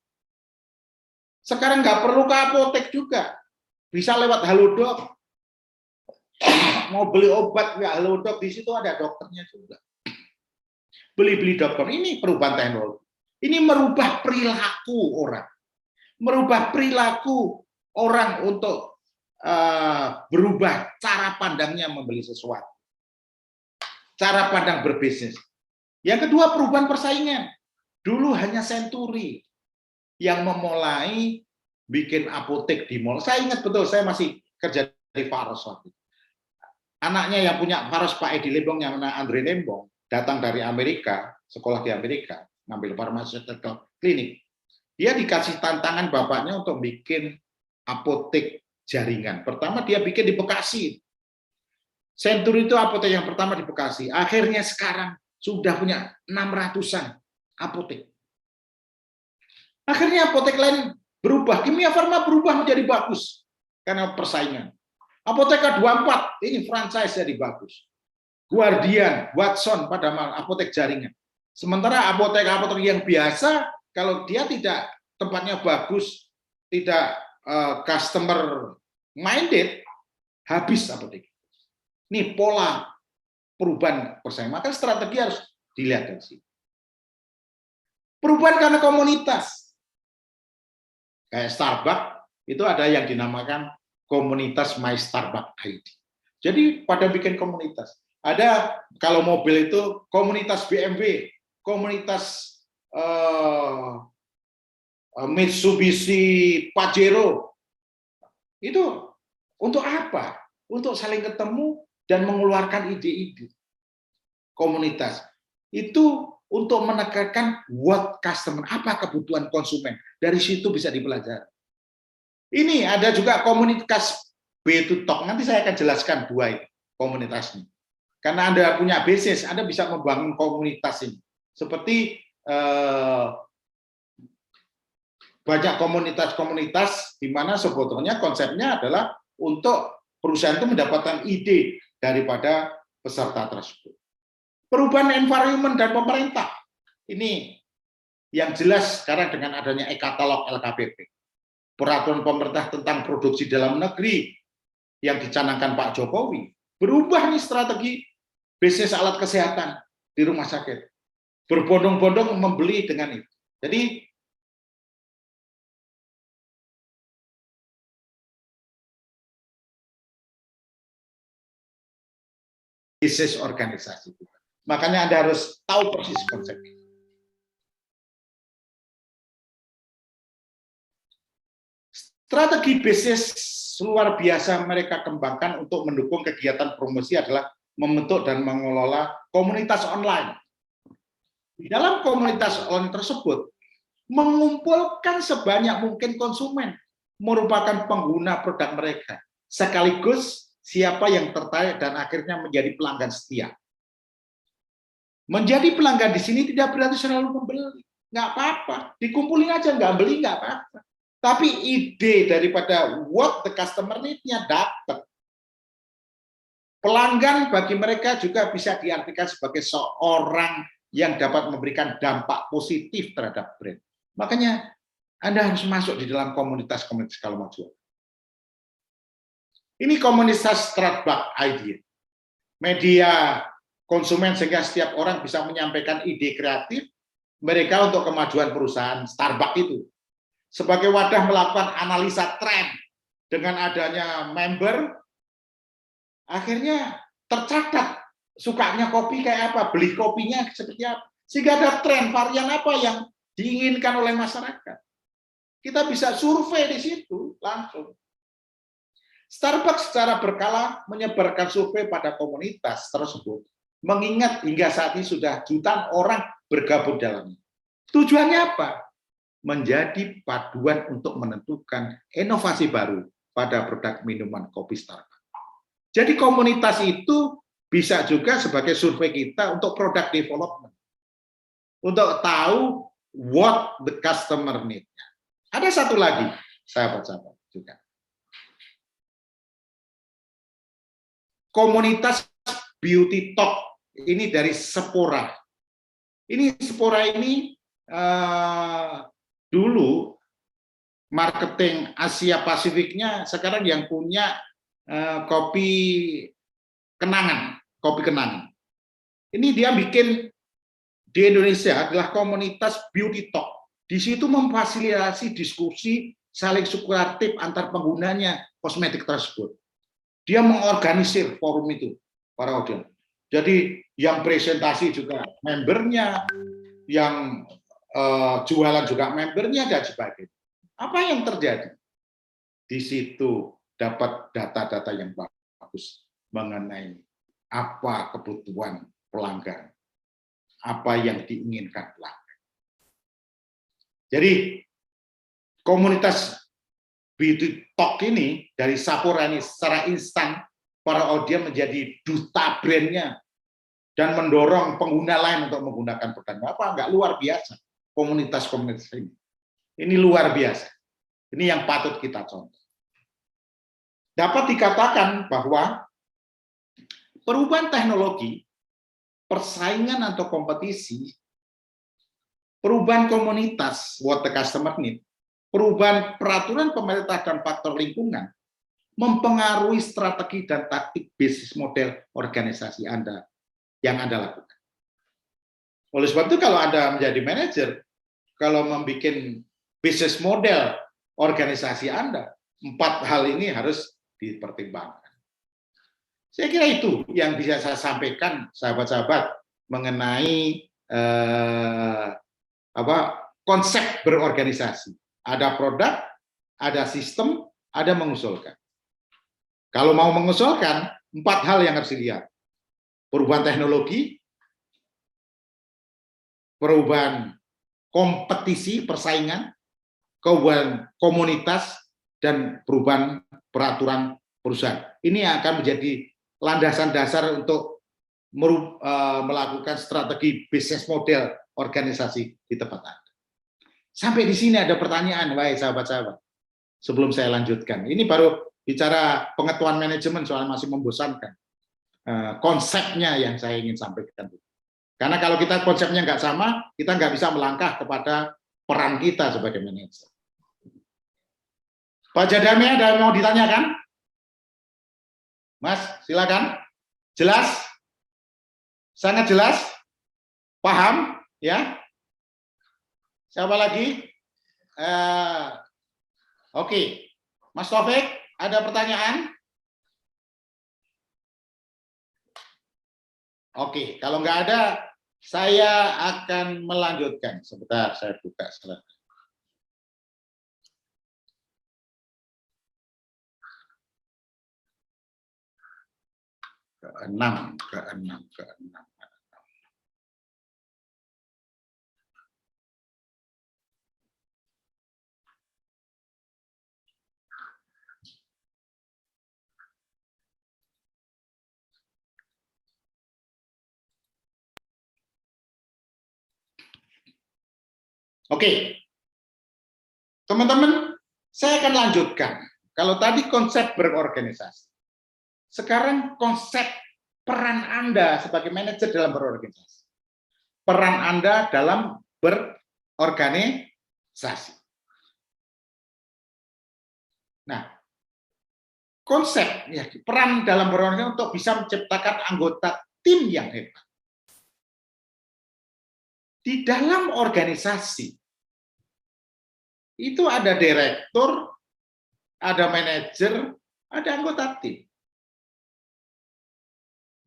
Speaker 1: Sekarang nggak perlu ke apotek juga, bisa lewat Halodoc. Mau beli obat ya Halodoc, di situ ada dokternya juga. Beli dokter, ini perubahan teknologi. Ini merubah perilaku orang. Merubah perilaku orang untuk berubah cara pandangnya membeli sesuatu. Cara pandang berbisnis. Yang kedua, perubahan persaingan. Dulu hanya Century yang memulai bikin apotek di mall. Saya ingat betul, saya masih kerja di Faros waktu itu. Anaknya yang punya Faros, Pak Edi Lembong, yang namanya Andre Lembong, datang dari Amerika, sekolah di Amerika, ngambil pharmaceutical clinic. Dia dikasih tantangan bapaknya untuk bikin apotek jaringan. Pertama dia bikin di Bekasi. Century itu apotek yang pertama di Bekasi. Akhirnya sekarang sudah punya 600-an apotek. Akhirnya apotek lain berubah. Kimia Farma berubah menjadi bagus karena persaingan. Apotek 24 ini franchise jadi bagus. Guardian, Watson pada apotek jaringan. Sementara apotek-apotek yang biasa, kalau dia tidak tempatnya bagus, tidak customer minded, habis apotek. Ini pola perubahan persaingan. Maka strategi harus dilihat dari sini. Perubahan karena komunitas. Kayak Starbucks, itu ada yang dinamakan komunitas My Starbucks ID. Jadi pada bikin komunitas. Ada kalau mobil itu komunitas BMW, komunitas Mitsubishi Pajero. Itu untuk apa? Untuk saling ketemu dan mengeluarkan ide-ide. Komunitas itu untuk menekankan what customer, apa kebutuhan konsumen. Dari situ bisa dipelajari. Ini ada juga komunitas B2Talk. Nanti saya akan jelaskan dua komunitas ini. Karena Anda punya bisnis, Anda bisa membangun komunitas ini. Seperti banyak komunitas-komunitas di mana sebetulnya konsepnya adalah untuk perusahaan itu mendapatkan ide daripada peserta tersebut. Perubahan environment dan pemerintah. Ini yang jelas sekarang dengan adanya e-katalog LKPP. Peraturan pemerintah tentang produksi dalam negeri yang dicanangkan Pak Jokowi. Berubah nih strategi bisnis alat kesehatan di rumah sakit. Berbondong-bondong membeli dengan itu. Jadi bisnis organisasi. Makanya Anda harus tahu persis konsepnya. Strategi bisnis luar biasa mereka kembangkan untuk mendukung kegiatan promosi adalah membentuk dan mengelola komunitas online. Di dalam komunitas online tersebut, mengumpulkan sebanyak mungkin konsumen, merupakan pengguna produk mereka, sekaligus siapa yang tertarik dan akhirnya menjadi pelanggan setia. Menjadi pelanggan di sini tidak berarti selalu membeli, nggak apa-apa, dikumpulin aja, nggak beli nggak apa-apa. Tapi ide daripada what the customer need-nya dapat. Pelanggan bagi mereka juga bisa diartikan sebagai seorang yang dapat memberikan dampak positif terhadap brand. Makanya Anda harus masuk di dalam komunitas-komunitas kemajuan. Ini komunitas Starbucks Idea. Media konsumen sehingga setiap orang bisa menyampaikan ide kreatif mereka untuk kemajuan perusahaan Starbucks itu. Sebagai wadah melakukan analisa tren dengan adanya member, akhirnya tercatat sukanya kopi kayak apa, beli kopinya seperti apa, sehingga ada tren varian apa yang diinginkan oleh masyarakat. Kita bisa survei di situ langsung. Starbucks secara berkala menyebarkan survei pada komunitas tersebut, mengingat hingga saat ini sudah jutaan orang bergabung dalamnya. Tujuannya apa? Menjadi paduan untuk menentukan inovasi baru pada produk minuman kopi Starbucks. Jadi komunitas itu bisa juga sebagai survei kita untuk product development. Untuk tahu what the customer need. Ada satu lagi, sahabat-sahabat juga. Komunitas Beauty Talk ini dari Sephora. Ini Sephora ini dulu marketing Asia Pasifiknya sekarang yang punya kopi kenangan. Ini dia bikin di Indonesia adalah komunitas Beauty Talk. Di situ memfasilitasi diskusi saling sukuratif antar penggunanya kosmetik tersebut. Dia mengorganisir forum itu para audiens. Jadi yang presentasi juga membernya, yang jualan juga membernya dan sebagainya. Apa yang terjadi? Di situ dapat data-data yang bagus mengenai apa kebutuhan pelanggan, apa yang diinginkan pelanggan. Jadi komunitas Beauty Talk ini dari Sephora ini secara instan para audiens menjadi duta brandnya dan mendorong pengguna lain untuk menggunakan produk. Apa enggak luar biasa komunitas-komunitas ini. Ini luar biasa. Ini yang patut kita contoh. Dapat dikatakan bahwa perubahan teknologi, persaingan atau kompetisi, perubahan komunitas, what the customer need, perubahan peraturan pemerintah dan faktor lingkungan, mempengaruhi strategi dan taktik bisnis model organisasi Anda yang Anda lakukan. Oleh sebab itu kalau Anda menjadi manajer, kalau membuat bisnis model organisasi Anda, 4 hal ini harus dipertimbangkan. Saya kira itu yang bisa saya sampaikan, sahabat-sahabat, mengenai konsep berorganisasi. Ada produk, ada sistem, ada mengusulkan. Kalau mau mengusulkan, 4 hal yang harus dilihat. Perubahan teknologi, perubahan kompetisi, persaingan, perubahan komunitas, dan perubahan peraturan perusahaan. Ini akan menjadi landasan dasar untuk melakukan strategi bisnis model organisasi di tempat Anda. Sampai di sini ada pertanyaan, wahai sahabat-sahabat. Sebelum saya lanjutkan, ini baru bicara pengetahuan manajemen, soalnya masih membosankan. Konsepnya yang saya ingin sampaikan. Karena kalau kita konsepnya nggak sama, kita nggak bisa melangkah kepada peran kita sebagai manajer. Pak Jadami, ada mau ditanyakan? Mas, silakan. Jelas? Sangat jelas? Paham? Ya? Siapa lagi? Oke. Mas Taufik, ada pertanyaan? Oke, kalau nggak ada, saya akan melanjutkan. Sebentar, saya buka slide. Keenam. Oke, teman-teman, saya akan lanjutkan. Kalau tadi konsep berorganisasi, sekarang konsep peran Anda sebagai manajer dalam berorganisasi. peran Anda dalam berorganisasi. Nah, konsep ya, peran dalam berorganisasi untuk bisa menciptakan anggota tim yang hebat. Di dalam organisasi itu ada direktur, ada manajer, ada anggota tim.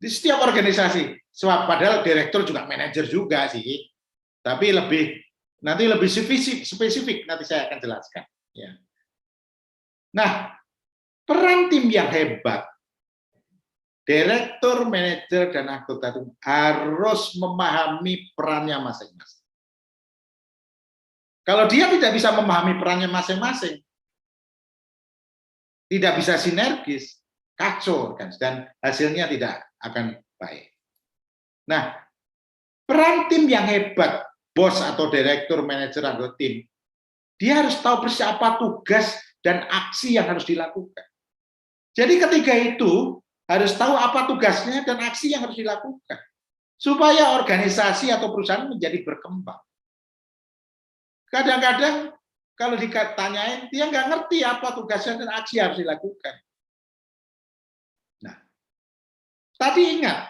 Speaker 1: Di setiap organisasi, padahal direktur juga manajer juga sih, tapi nanti lebih spesifik nanti saya akan jelaskan. Ya. Nah, peran tim yang hebat, direktur, manajer, dan anggota tim harus memahami perannya masing-masing. Kalau dia tidak bisa memahami perannya masing-masing, tidak bisa sinergis, kacau kan, dan hasilnya tidak akan baik. Nah, peran tim yang hebat, bos atau direktur, manajer atau tim, dia harus tahu persis apa tugas dan aksi yang harus dilakukan. Jadi ketiga itu harus tahu apa tugasnya dan aksi yang harus dilakukan supaya organisasi atau perusahaan menjadi berkembang. Kadang-kadang kalau ditanyain, dia nggak ngerti apa tugasnya dan aksi yang harus dilakukan. Nah, tadi ingat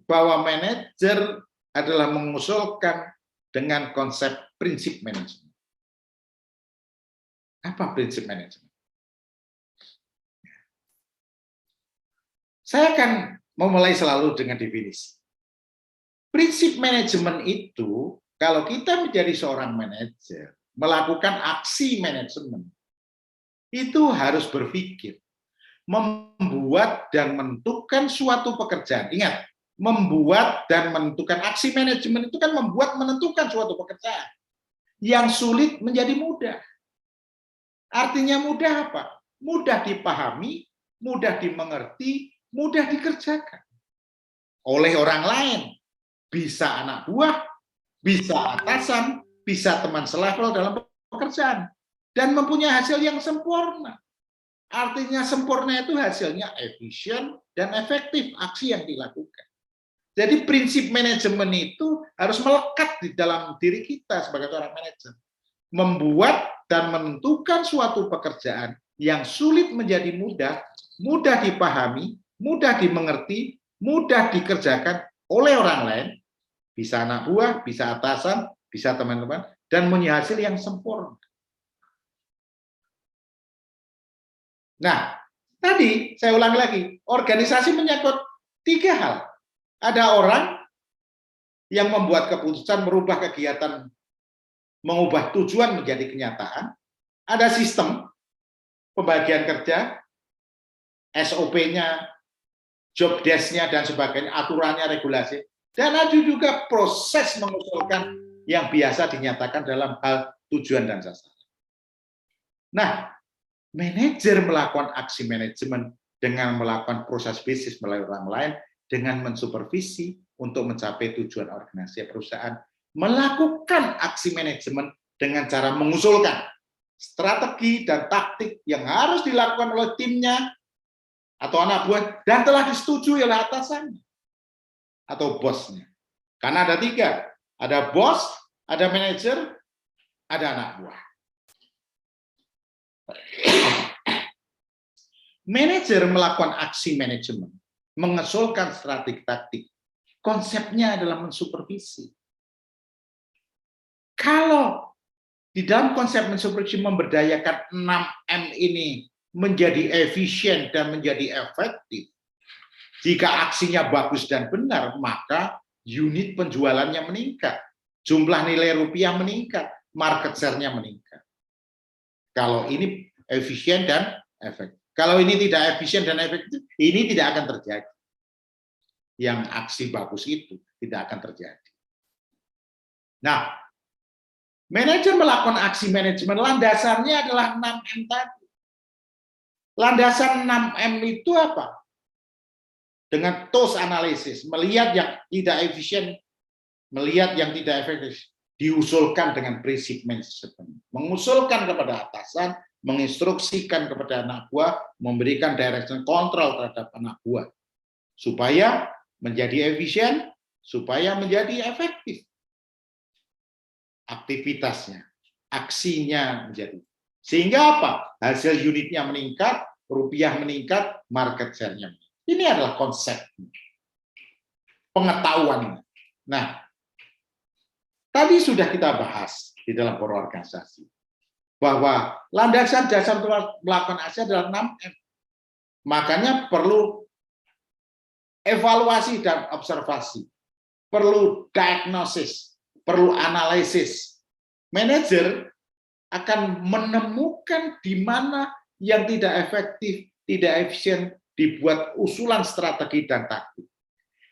Speaker 1: bahwa manajer adalah mengusulkan dengan konsep prinsip manajemen. Apa prinsip manajemen? Saya akan memulai selalu dengan definisi. Prinsip manajemen itu, kalau kita menjadi seorang manajer, melakukan aksi manajemen, itu harus berpikir, membuat dan menentukan suatu pekerjaan. Ingat, membuat dan menentukan aksi manajemen itu kan membuat menentukan suatu pekerjaan. Yang sulit menjadi mudah. Artinya mudah apa? Mudah dipahami, mudah dimengerti, mudah dikerjakan oleh orang lain. Bisa anak buah, bisa atasan, bisa teman selevel dalam pekerjaan, dan mempunyai hasil yang sempurna. Artinya sempurna itu hasilnya efisien dan efektif aksi yang dilakukan. Jadi prinsip manajemen itu harus melekat di dalam diri kita sebagai seorang manajer. Membuat dan menentukan suatu pekerjaan yang sulit menjadi mudah, mudah dipahami, mudah dimengerti, mudah dikerjakan oleh orang lain, bisa anak buah, bisa atasan, bisa teman-teman, dan punya hasil yang sempurna. Nah, tadi saya ulangi lagi, organisasi menyangkut tiga hal. Ada orang yang membuat keputusan merubah kegiatan, mengubah tujuan menjadi kenyataan. Ada sistem pembagian kerja, SOP-nya, job desk-nya, dan sebagainya, aturannya, regulasi. Dan ada juga proses mengusulkan yang biasa dinyatakan dalam hal tujuan dan sasaran. Nah, manajer melakukan aksi manajemen dengan melakukan proses bisnis melalui orang lain, dengan mensupervisi untuk mencapai tujuan organisasi perusahaan, melakukan aksi manajemen dengan cara mengusulkan strategi dan taktik yang harus dilakukan oleh timnya atau anak buah dan telah disetujui oleh atasannya atau bosnya. Karena ada tiga, ada bos, ada manajer, ada anak buah. Manajer melakukan aksi manajemen, mengusulkan strategi taktik. Konsepnya adalah mensupervisi. Kalau di dalam konsep mensupervisi memberdayakan 6M ini menjadi efisien dan menjadi efektif, jika aksinya bagus dan benar, maka unit penjualannya meningkat, jumlah nilai rupiah meningkat, market share-nya meningkat. Kalau ini efisien dan efektif. Kalau ini tidak efisien dan efektif, ini tidak akan terjadi. Yang aksi bagus itu tidak akan terjadi. Nah, manajer melakukan aksi manajemen, landasannya adalah 6M tadi. Landasan 6M itu apa? Dengan TOS analisis, melihat yang tidak efisien, melihat yang tidak efektif, diusulkan dengan prinsip manajemen, mengusulkan kepada atasan, menginstruksikan kepada anak buah, memberikan direction control terhadap anak buah, supaya menjadi efisien, supaya menjadi efektif. aktivitasnya, aksinya menjadi. Sehingga apa? Hasil unitnya meningkat, rupiah meningkat, market share-nya. Ini adalah konsep pengetahuan. Nah, tadi sudah kita bahas di dalam forum organisasi bahwa landasan dasar untuk melakukan aksi adalah 6M. Makanya perlu evaluasi dan observasi, perlu diagnosis, perlu analisis. Manajer akan menemukan di mana yang tidak efektif, tidak efisien, dibuat usulan strategi dan taktik.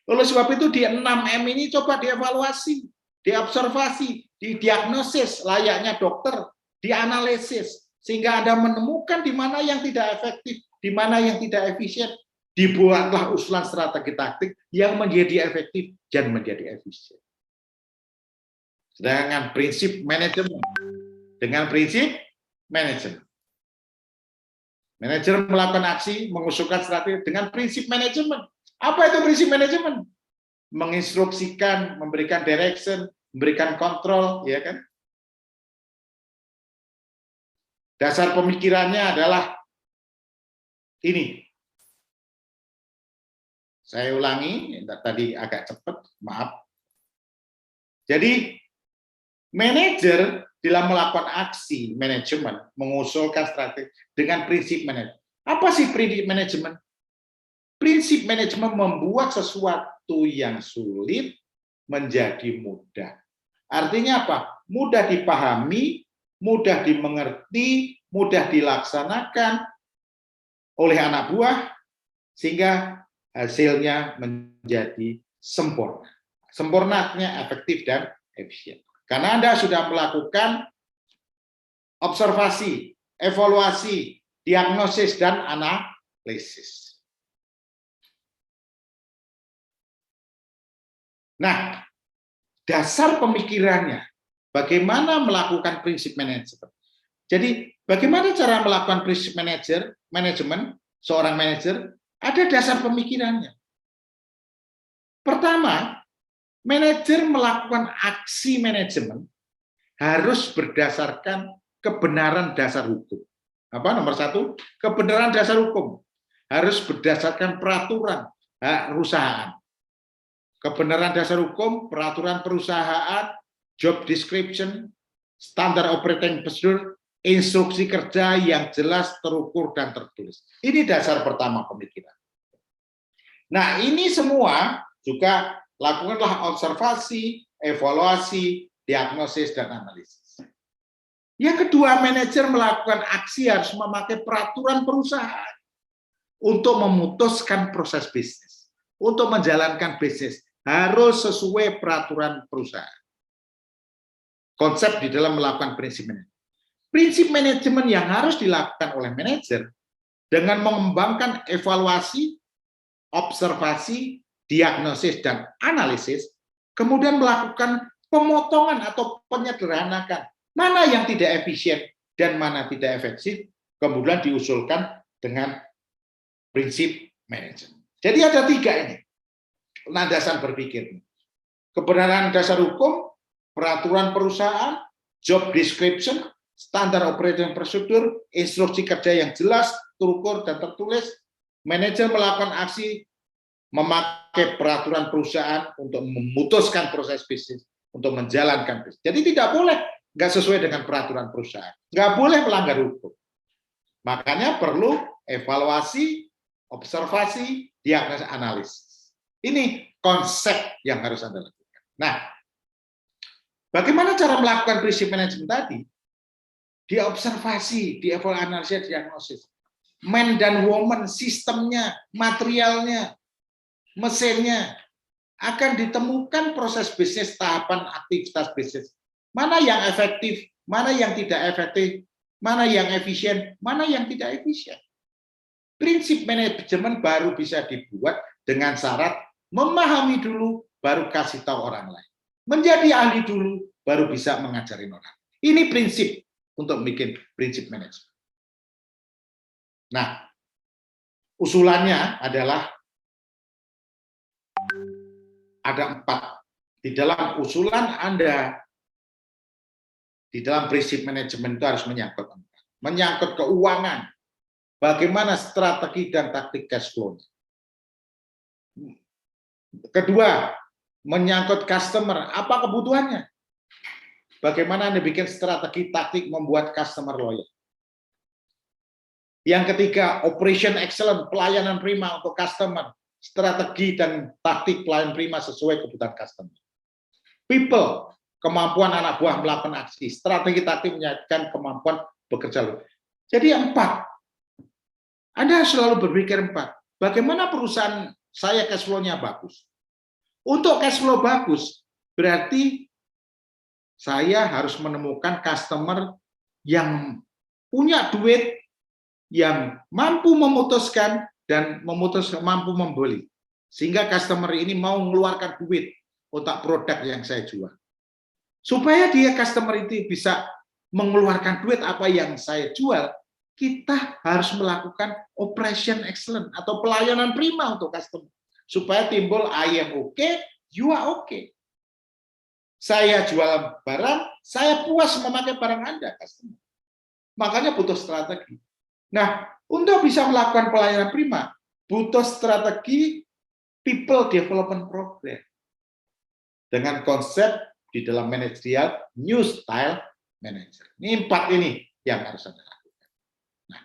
Speaker 1: Oleh sebab itu di 6M ini coba dievaluasi, diobservasi, didiagnosis layaknya dokter, dianalisis, sehingga Anda menemukan di mana yang tidak efektif, di mana yang tidak efisien, dibuatlah usulan strategi taktik yang menjadi efektif dan menjadi efisien. Dengan prinsip manajemen. Dengan prinsip manajemen. Manajer melakukan aksi, mengusulkan strategi dengan prinsip manajemen. Apa itu prinsip manajemen? Menginstruksikan, memberikan direction, memberikan kontrol, ya kan? Dasar pemikirannya adalah ini. Saya ulangi, tadi agak cepat, maaf. Jadi, manajer dalam melakukan aksi manajemen, mengusulkan strategi dengan prinsip manajemen. Apa sih prinsip manajemen? Prinsip manajemen membuat sesuatu yang sulit menjadi mudah. Artinya apa? Mudah dipahami, mudah dimengerti, mudah dilaksanakan oleh anak buah, sehingga hasilnya menjadi sempurna. Sempurnanya efektif dan efisien. Karena Anda sudah melakukan observasi, evaluasi, diagnosis, dan analisis. Nah, dasar pemikirannya, bagaimana melakukan prinsip manajemen. Jadi, bagaimana cara melakukan prinsip manajemen, seorang manajer, ada dasar pemikirannya. Pertama, manajer melakukan aksi manajemen harus berdasarkan kebenaran dasar hukum. Apa nomor 1? Kebenaran dasar hukum harus berdasarkan peraturan perusahaan. Kebenaran dasar hukum, peraturan perusahaan, job description, standar operating procedure, instruksi kerja yang jelas, terukur, dan tertulis. Ini dasar pertama pemikiran. Nah, ini semua juga lakukanlah observasi, evaluasi, diagnosis, dan analisis. Yang kedua, manajer melakukan aksi harus memakai peraturan perusahaan untuk memutuskan proses bisnis, untuk menjalankan bisnis, harus sesuai peraturan perusahaan. Konsep di dalam melakukan prinsip manajemen. Prinsip manajemen yang harus dilakukan oleh manajer dengan mengembangkan evaluasi, observasi, diagnosis, dan analisis, kemudian melakukan pemotongan atau penyederhanakan mana yang tidak efisien dan mana tidak efektif, kemudian diusulkan dengan prinsip manajemen. Jadi ada 3 ini landasan berpikir. Kebenaran dasar hukum, peraturan perusahaan, job description, standar operating procedure, instruksi kerja yang jelas, terukur, dan tertulis. Manajer melakukan aksi memakai peraturan perusahaan untuk memutuskan proses bisnis, untuk menjalankan bisnis. Jadi tidak boleh nggak sesuai dengan peraturan perusahaan, nggak boleh melanggar hukum. Makanya perlu evaluasi, observasi, diagnosis, analisis. Ini konsep yang harus Anda lakukan. Nah, bagaimana cara melakukan prinsip manajemen tadi? Diobservasi, dievaluasi, analisis, diagnosis. Man dan woman, sistemnya, materialnya, mesinnya, akan ditemukan proses bisnis, tahapan aktivitas bisnis. Mana yang efektif, mana yang tidak efektif, mana yang efisien, mana yang tidak efisien. Prinsip manajemen baru bisa dibuat dengan syarat memahami dulu, baru kasih tahu orang lain. Menjadi ahli dulu, baru bisa mengajarin orang. Ini prinsip untuk bikin prinsip manajemen. Nah, usulannya adalah ada 4. Di dalam usulan Anda di dalam prinsip manajemen itu harus menyangkut keuangan, bagaimana strategi dan taktik cash flow. Kedua, menyangkut customer, apa kebutuhannya? Bagaimana Anda bikin strategi taktik membuat customer loyal. Yang ketiga, operation excellent, pelayanan prima untuk customer, strategi dan taktik pelayanan prima sesuai kebutuhan customer. People, kemampuan anak buah melakukan aksi, strategi taktik menyajikan kemampuan bekerja. Jadi 4. Anda selalu berpikir 4. Bagaimana perusahaan saya cash flow-nya bagus? Untuk cash flow bagus, berarti saya harus menemukan customer yang punya duit, yang mampu memutuskan dan mampu membeli. Sehingga customer ini mau mengeluarkan duit untuk produk yang saya jual. Supaya customer itu bisa mengeluarkan duit apa yang saya jual, kita harus melakukan operation excellent atau pelayanan prima untuk customer. Supaya timbul I am okay, you are okay. Saya jual barang, saya puas memakai barang Anda, customer. Makanya butuh strategi. Nah, untuk bisa melakukan pelayanan prima, butuh strategi people development program. Dengan konsep di dalam managerial new style manager. Ini 4 ini yang harus Anda lakukan. Nah,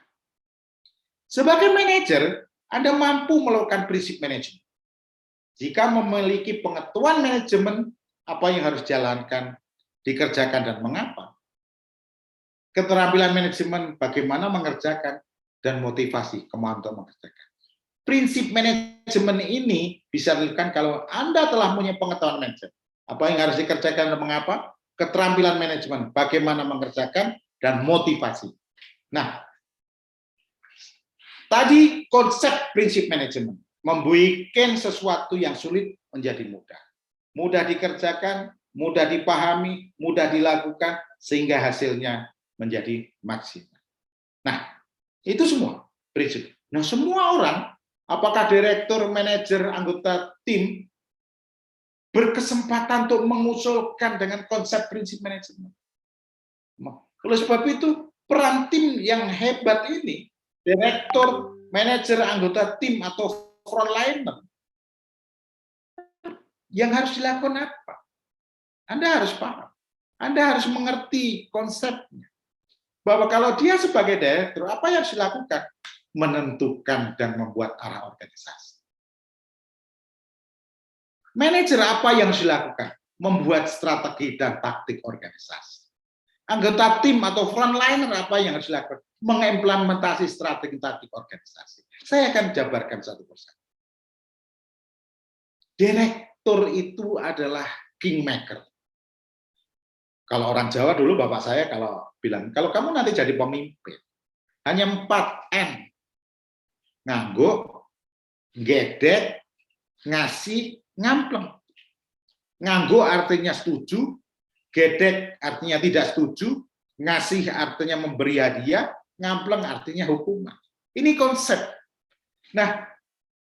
Speaker 1: sebagai manajer, Anda mampu melakukan prinsip manajemen. Jika memiliki pengetahuan manajemen, apa yang harus dijalankan, dikerjakan, dan mengapa. Keterampilan manajemen, bagaimana mengerjakan, dan motivasi, kemampuan mengerjakan. Prinsip manajemen ini bisa dilakukan kalau Anda telah punya pengetahuan manajemen. Apa yang harus dikerjakan dan mengapa? Keterampilan manajemen, bagaimana mengerjakan, dan motivasi. Nah, tadi konsep prinsip manajemen, membuat sesuatu yang sulit menjadi mudah. Mudah dikerjakan, mudah dipahami, mudah dilakukan, sehingga hasilnya menjadi maksimal. Nah, itu semua prinsip. Nah, semua orang, apakah direktur, manajer, anggota tim, berkesempatan untuk mengusulkan dengan konsep prinsip manajemen. Oleh sebab itu, peran tim yang hebat ini, direktur, manajer, anggota tim, atau frontliner, yang harus dilakukan apa? Anda harus paham. Anda harus mengerti konsepnya. Bahwa kalau dia sebagai direktur, apa yang harus dilakukan? Menentukan dan membuat arah organisasi. Manajer apa yang harus dilakukan? Membuat strategi dan taktik organisasi. Anggota tim atau frontliner apa yang harus dilakukan? Mengimplementasi strategi taktik organisasi. Saya akan jabarkan satu persatu. Direktur itu adalah kingmaker. Kalau orang Jawa dulu bapak saya kalau bilang, kalau kamu nanti jadi pemimpin, hanya 4 M. Nganggo, gedek, ngasih, ngampleng. Nganggo artinya setuju, gedek artinya tidak setuju, ngasih artinya memberi hadiah, ngampleng artinya hukuman. Ini konsep. Nah,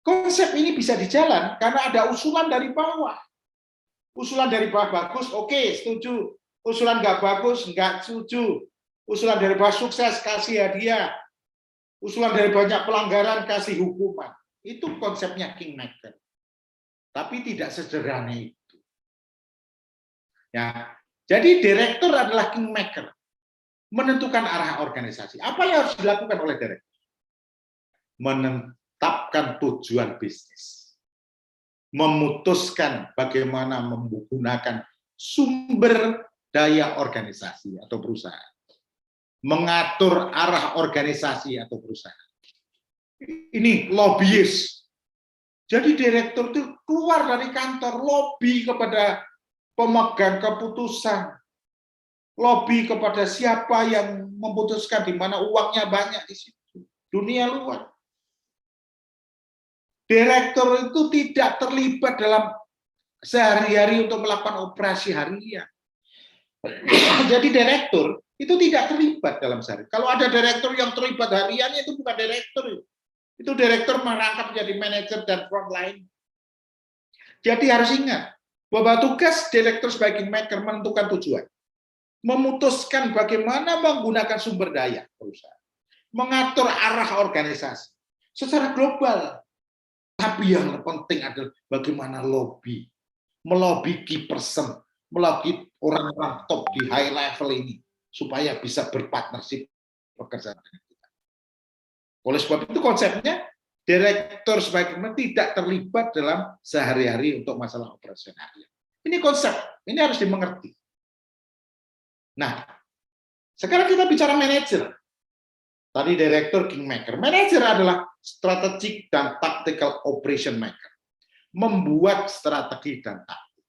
Speaker 1: konsep ini bisa dijalan karena ada usulan dari bawah. Usulan dari bawah bagus, oke, setuju. Usulan nggak bagus, nggak setuju. Usulan dari bawah sukses, kasih hadiah. Usulan dari banyak pelanggaran, kasih hukuman. Itu konsepnya kingmaker. Tapi tidak sederhana itu. Ya, jadi direktur adalah kingmaker. Menentukan arah organisasi. Apa yang harus dilakukan oleh direktur? Menetapkan tujuan bisnis. Memutuskan bagaimana menggunakan sumber daya organisasi atau perusahaan. Mengatur arah organisasi atau perusahaan. Ini lobbyis. Jadi direktur itu keluar dari kantor, lobby kepada pemegang keputusan. Lobby kepada siapa yang memutuskan di mana uangnya banyak di situ. Dunia luar. Direktur itu tidak terlibat dalam sehari-hari untuk melakukan operasi harian. Jadi direktur itu tidak terlibat dalam sehari. Kalau ada direktur yang terlibat hariannya itu bukan direktur. Itu direktur merangkap menjadi manajer dan frontline. Jadi harus ingat bahwa tugas direktur sebagai kingmaker menentukan tujuan. memutuskan bagaimana menggunakan sumber daya perusahaan, mengatur arah organisasi secara global. Tapi yang penting adalah bagaimana lobby, melobi key person, melobi orang-orang top di high level ini supaya bisa berpartnership bekerja dengan kita. Oleh sebab itu konsepnya direktur sebagai tidak terlibat dalam sehari-hari untuk masalah operasional. Ini konsep, ini harus dimengerti. Nah, sekarang kita bicara manajer. Tadi direktur kingmaker. Manajer adalah strategic dan tactical operation maker. Membuat strategi dan taktik.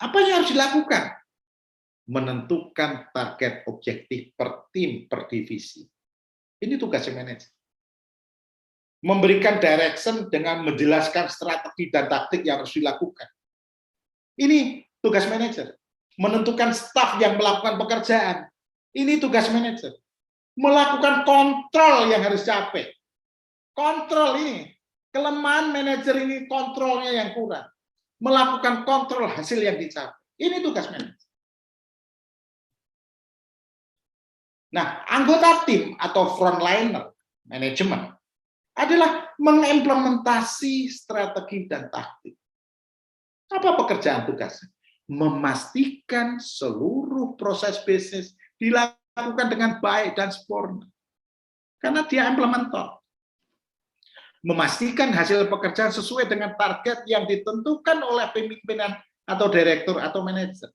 Speaker 1: Apa yang harus dilakukan? Menentukan target objektif per tim, per divisi. Ini tugasnya manajer. Memberikan direction dengan menjelaskan strategi dan taktik yang harus dilakukan. Ini tugas manajer. Menentukan staf yang melakukan pekerjaan. Ini tugas manajer. Melakukan kontrol yang harus capek. Kontrol ini. Kelemahan manajer ini kontrolnya yang kurang. Melakukan kontrol hasil yang dicapai. Ini tugas manajer. Nah, anggota tim atau frontliner manajemen adalah mengimplementasi strategi dan taktik. Apa pekerjaan tugasnya? Memastikan seluruh proses bisnis dilakukan dengan baik dan sempurna. Karena dia implementator. Memastikan hasil pekerjaan sesuai dengan target yang ditentukan oleh pimpinan atau direktur atau manajer.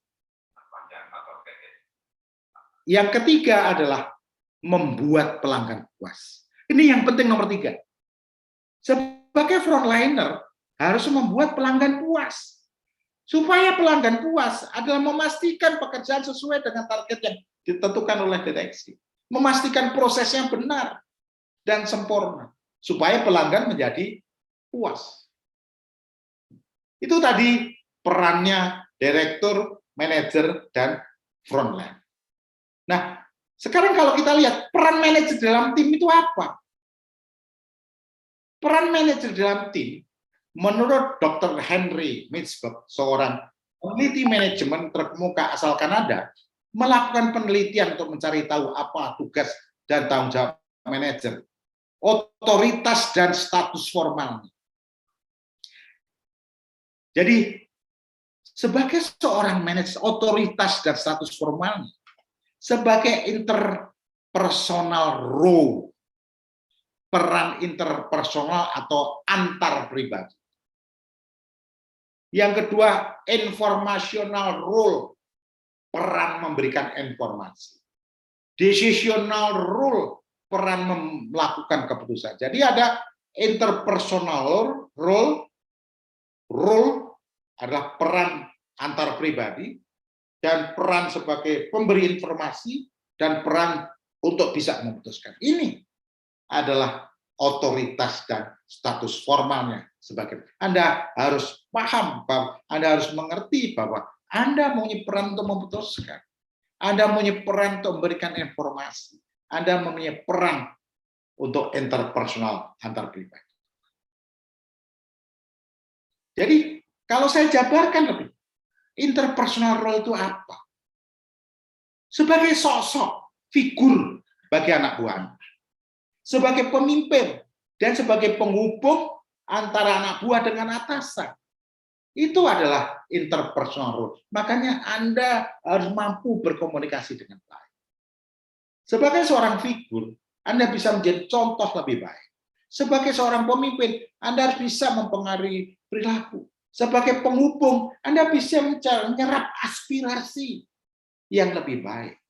Speaker 1: Yang ketiga adalah membuat pelanggan puas. Ini yang penting nomor 3. Sebagai frontliner harus membuat pelanggan puas. Supaya pelanggan puas adalah memastikan pekerjaan sesuai dengan target yang ditentukan oleh direksi. Memastikan prosesnya benar dan sempurna. Supaya pelanggan menjadi puas. Itu tadi perannya direktur, manajer, dan frontline. Nah, sekarang kalau kita lihat peran manajer dalam tim itu apa? Peran manajer dalam tim, menurut Dr. Henry Mintzberg, seorang peneliti manajemen terkemuka asal Kanada, melakukan penelitian untuk mencari tahu apa tugas dan tanggung jawab manajer, otoritas dan status formal. Jadi, sebagai seorang manajer, otoritas dan status formalnya, sebagai interpersonal role, peran interpersonal atau antar pribadi. Yang kedua, informational role, peran memberikan informasi. Decisional role, peran melakukan keputusan. Jadi ada interpersonal role adalah peran antar pribadi, dan peran sebagai pemberi informasi, dan peran untuk bisa memutuskan. Ini adalah otoritas dan status formalnya. Sebagai Anda harus paham, bahwa Anda harus mengerti bahwa Anda mempunyai peran untuk memutuskan. Anda mempunyai peran untuk memberikan informasi. Anda mempunyai peran untuk interpersonal antar pribadi. Jadi, kalau saya jabarkan lebih, interpersonal role itu apa? Sebagai sosok, figur bagi anak buah Anda. Sebagai pemimpin dan sebagai penghubung antara anak buah dengan atasan. Itu adalah interpersonal role. Makanya Anda harus mampu berkomunikasi dengan baik. Sebagai seorang figur, Anda bisa menjadi contoh lebih baik. Sebagai seorang pemimpin, Anda harus bisa mempengaruhi perilaku. Sebagai penghubung, Anda bisa menyerap aspirasi yang lebih baik.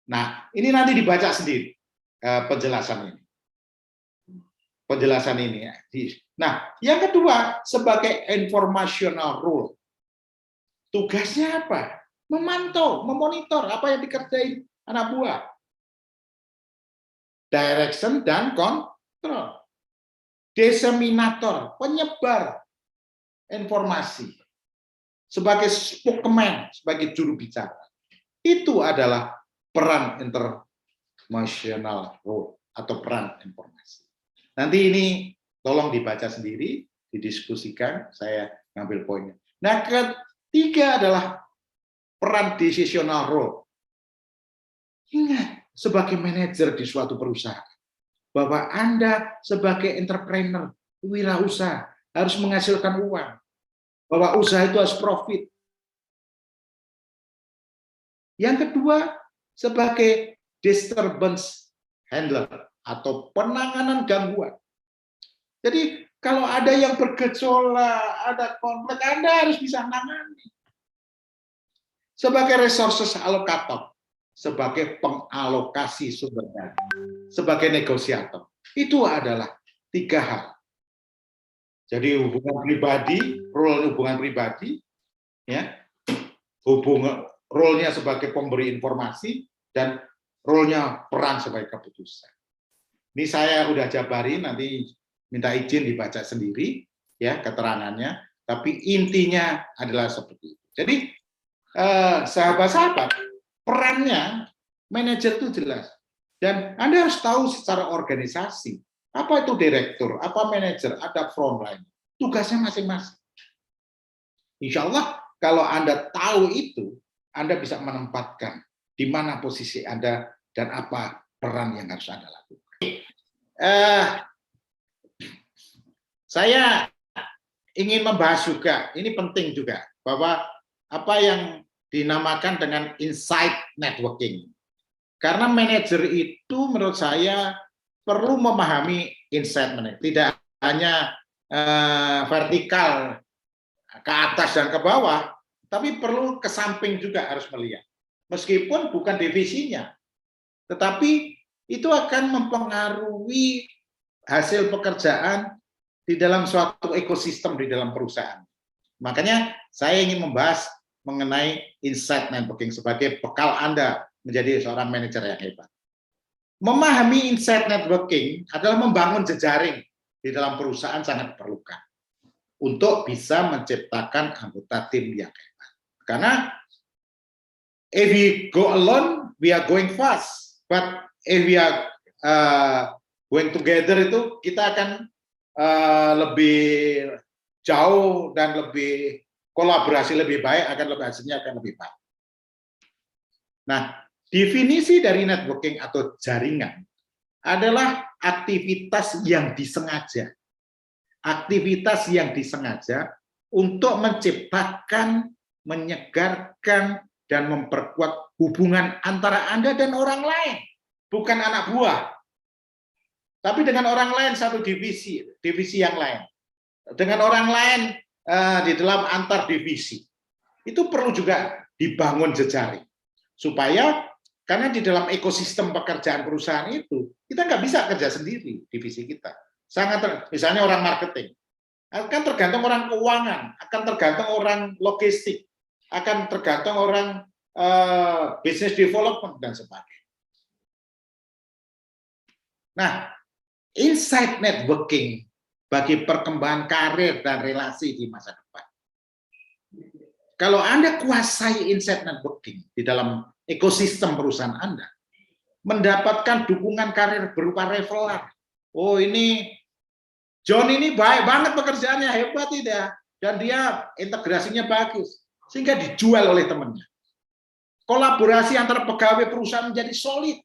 Speaker 1: Nah, ini nanti dibaca sendiri penjelasan ini. Penjelasan ini ya. Nah, yang kedua, sebagai informational role. Tugasnya apa? Memantau, memonitor apa yang dikerjain anak buah. Direction dan control. Diseminator, penyebar informasi. Sebagai spokesman, sebagai juru bicara. Itu adalah peran international role atau peran informasi. Nanti ini tolong dibaca sendiri, didiskusikan, saya ngambil poinnya. Nah, Tiga adalah peran decisional role. Ingat, sebagai manajer di suatu perusahaan, bahwa Anda sebagai entrepreneur, wirausaha, harus menghasilkan uang. Bahwa usaha itu harus profit. Yang kedua, sebagai disturbance handler atau penanganan gangguan. Jadi kalau ada yang bergejolak, ada konflik, Anda harus bisa menangani. Sebagai resources allocator, sebagai pengalokasi sumber daya, sebagai negosiator. Itu adalah tiga hal. Jadi hubungan pribadi, role hubungan pribadi, ya, role-nya sebagai pemberi informasi, dan role-nya peran sebagai keputusan. Ini saya udah jabari, nanti minta izin dibaca sendiri, ya keterangannya. Tapi intinya adalah seperti itu. Jadi sahabat-sahabat, perannya manajer itu jelas. Dan Anda harus tahu secara organisasi, apa itu direktur, apa manajer, ada frontline. Tugasnya masing-masing. Insya Allah, kalau Anda tahu itu, Anda bisa menempatkan di mana posisi Anda dan apa peran yang harus Anda lakukan. Saya ingin membahas juga, ini penting juga, bahwa apa yang dinamakan dengan insight networking. Karena manajer itu menurut saya perlu memahami insight networking, tidak hanya vertikal ke atas dan ke bawah, tapi perlu ke samping juga harus melihat. Meskipun bukan divisinya, tetapi itu akan mempengaruhi hasil pekerjaan di dalam suatu ekosistem di dalam perusahaan. Makanya saya ingin membahas mengenai insight networking sebagai bekal Anda menjadi seorang manajer yang hebat. Memahami insight networking adalah membangun jejaring di dalam perusahaan sangat diperlukan untuk bisa menciptakan anggota tim yang hebat. Karena if we go alone, we are going fast. But if we are going together, itu kita akan lebih jauh dan lebih kolaborasi lebih baik, hasilnya akan lebih baik. Nah, definisi dari networking atau jaringan adalah aktivitas yang disengaja. Aktivitas yang disengaja untuk menciptakan, menyegarkan, dan memperkuat hubungan antara Anda dan orang lain. Bukan anak buah, tapi dengan orang lain satu divisi yang lain. Dengan orang lain di dalam antar divisi. Itu perlu juga dibangun jejaring. Supaya, karena di dalam ekosistem pekerjaan perusahaan itu, kita nggak bisa kerja sendiri, divisi kita. Misalnya orang marketing, akan tergantung orang keuangan, akan tergantung orang logistik, akan tergantung orang business development, dan sebagainya. Nah, insight networking bagi perkembangan karir dan relasi di masa depan. Kalau Anda kuasai insight networking di dalam ekosistem perusahaan Anda, mendapatkan dukungan karir berupa referral. Oh, ini John ini baik banget pekerjaannya, hebat tidak, dan dia integrasinya bagus, sehingga dijual oleh temannya. Kolaborasi antara pegawai perusahaan menjadi solid,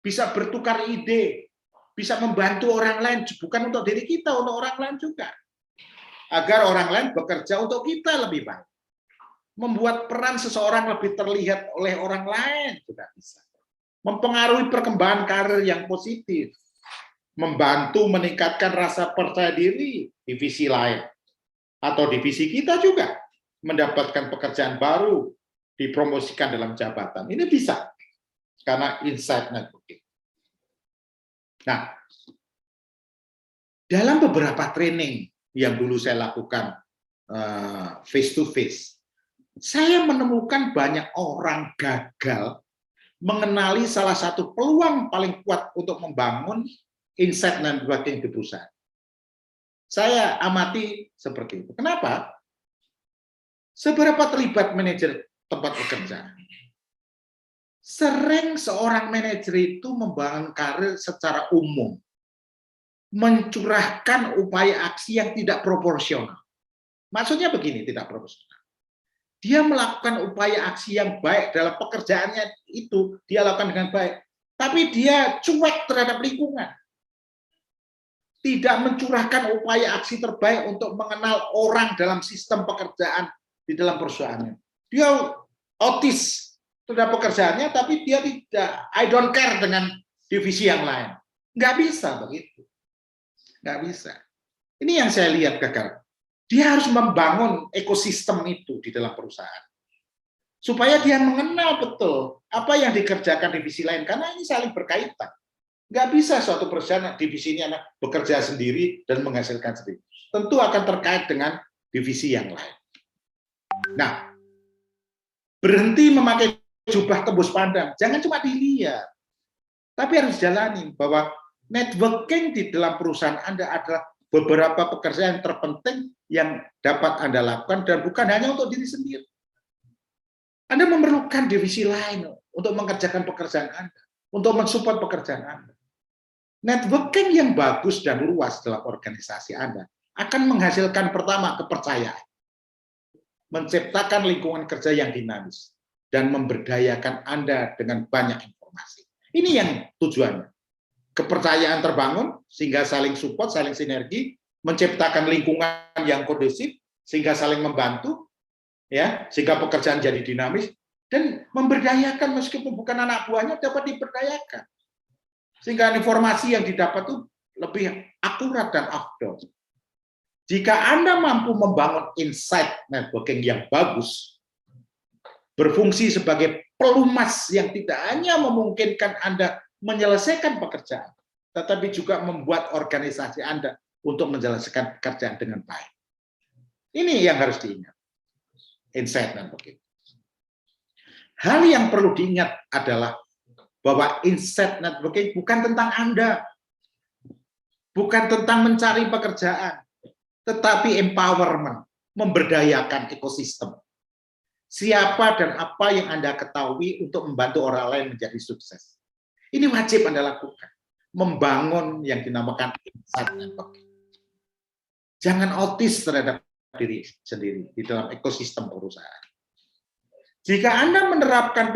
Speaker 1: bisa bertukar ide, bisa membantu orang lain, bukan untuk diri kita, untuk orang lain juga. Agar orang lain bekerja untuk kita lebih baik. Membuat peran seseorang lebih terlihat oleh orang lain juga bisa. Mempengaruhi perkembangan karir yang positif. Membantu meningkatkan rasa percaya diri divisi lain. Atau divisi kita juga. Mendapatkan pekerjaan baru, dipromosikan dalam jabatan. Ini bisa. Karena insight networking. Nah, dalam beberapa training yang dulu saya lakukan face to face, saya menemukan banyak orang gagal mengenali salah satu peluang paling kuat untuk membangun insight networking di perusahaan. Saya amati seperti itu. Kenapa? Seberapa terlibat manajer tempat bekerja? Sering seorang manajer itu membangun karir secara umum, mencurahkan upaya aksi yang tidak proporsional. Maksudnya begini, tidak proporsional. dia melakukan upaya aksi yang baik dalam pekerjaannya itu, dia lakukan dengan baik, tapi dia cuek terhadap lingkungan. Tidak mencurahkan upaya aksi terbaik untuk mengenal orang dalam sistem pekerjaan di dalam perusahaannya. Dia autis terhadap pekerjaannya, tapi dia tidak, I don't care dengan divisi yang lain. Nggak bisa begitu. Nggak bisa. Ini yang saya lihat gagal. Dia harus membangun ekosistem itu di dalam perusahaan. Supaya dia mengenal betul apa yang dikerjakan divisi lain, karena ini saling berkaitan. Nggak bisa suatu perusahaan divisi ini bekerja sendiri dan menghasilkan sendiri. Tentu akan terkait dengan divisi yang lain. Nah, berhenti memakai jubah tembus pandang. Jangan cuma dilihat, tapi harus jalani bahwa networking di dalam perusahaan Anda adalah beberapa pekerjaan terpenting yang dapat Anda lakukan, dan bukan hanya untuk diri sendiri. Anda memerlukan divisi lain untuk mengerjakan pekerjaan Anda, untuk mensupport pekerjaan Anda. Networking yang bagus dan luas dalam organisasi Anda akan menghasilkan pertama kepercayaan, menciptakan lingkungan kerja yang dinamis, dan memberdayakan Anda dengan banyak informasi. Ini yang tujuannya. Kepercayaan terbangun sehingga saling support, saling sinergi, menciptakan lingkungan yang kondusif sehingga saling membantu, ya, sehingga pekerjaan jadi dinamis, dan memberdayakan meskipun bukan anak buahnya dapat diberdayakan. Sehingga informasi yang didapat itu lebih akurat dan afdol. Jika Anda mampu membangun insight networking yang bagus, berfungsi sebagai pelumas yang tidak hanya memungkinkan Anda menyelesaikan pekerjaan, tetapi juga membuat organisasi Anda untuk menyelesaikan pekerjaan dengan baik. Ini yang harus diingat. Insight networking. Hal yang perlu diingat adalah bahwa insight networking bukan tentang Anda, bukan tentang mencari pekerjaan, tetapi empowerment, memberdayakan ekosistem. Siapa dan apa yang Anda ketahui untuk membantu orang lain menjadi sukses. Ini wajib Anda lakukan. Membangun yang dinamakan insight networking. Jangan autis terhadap diri sendiri di dalam ekosistem perusahaan. Jika Anda menerapkan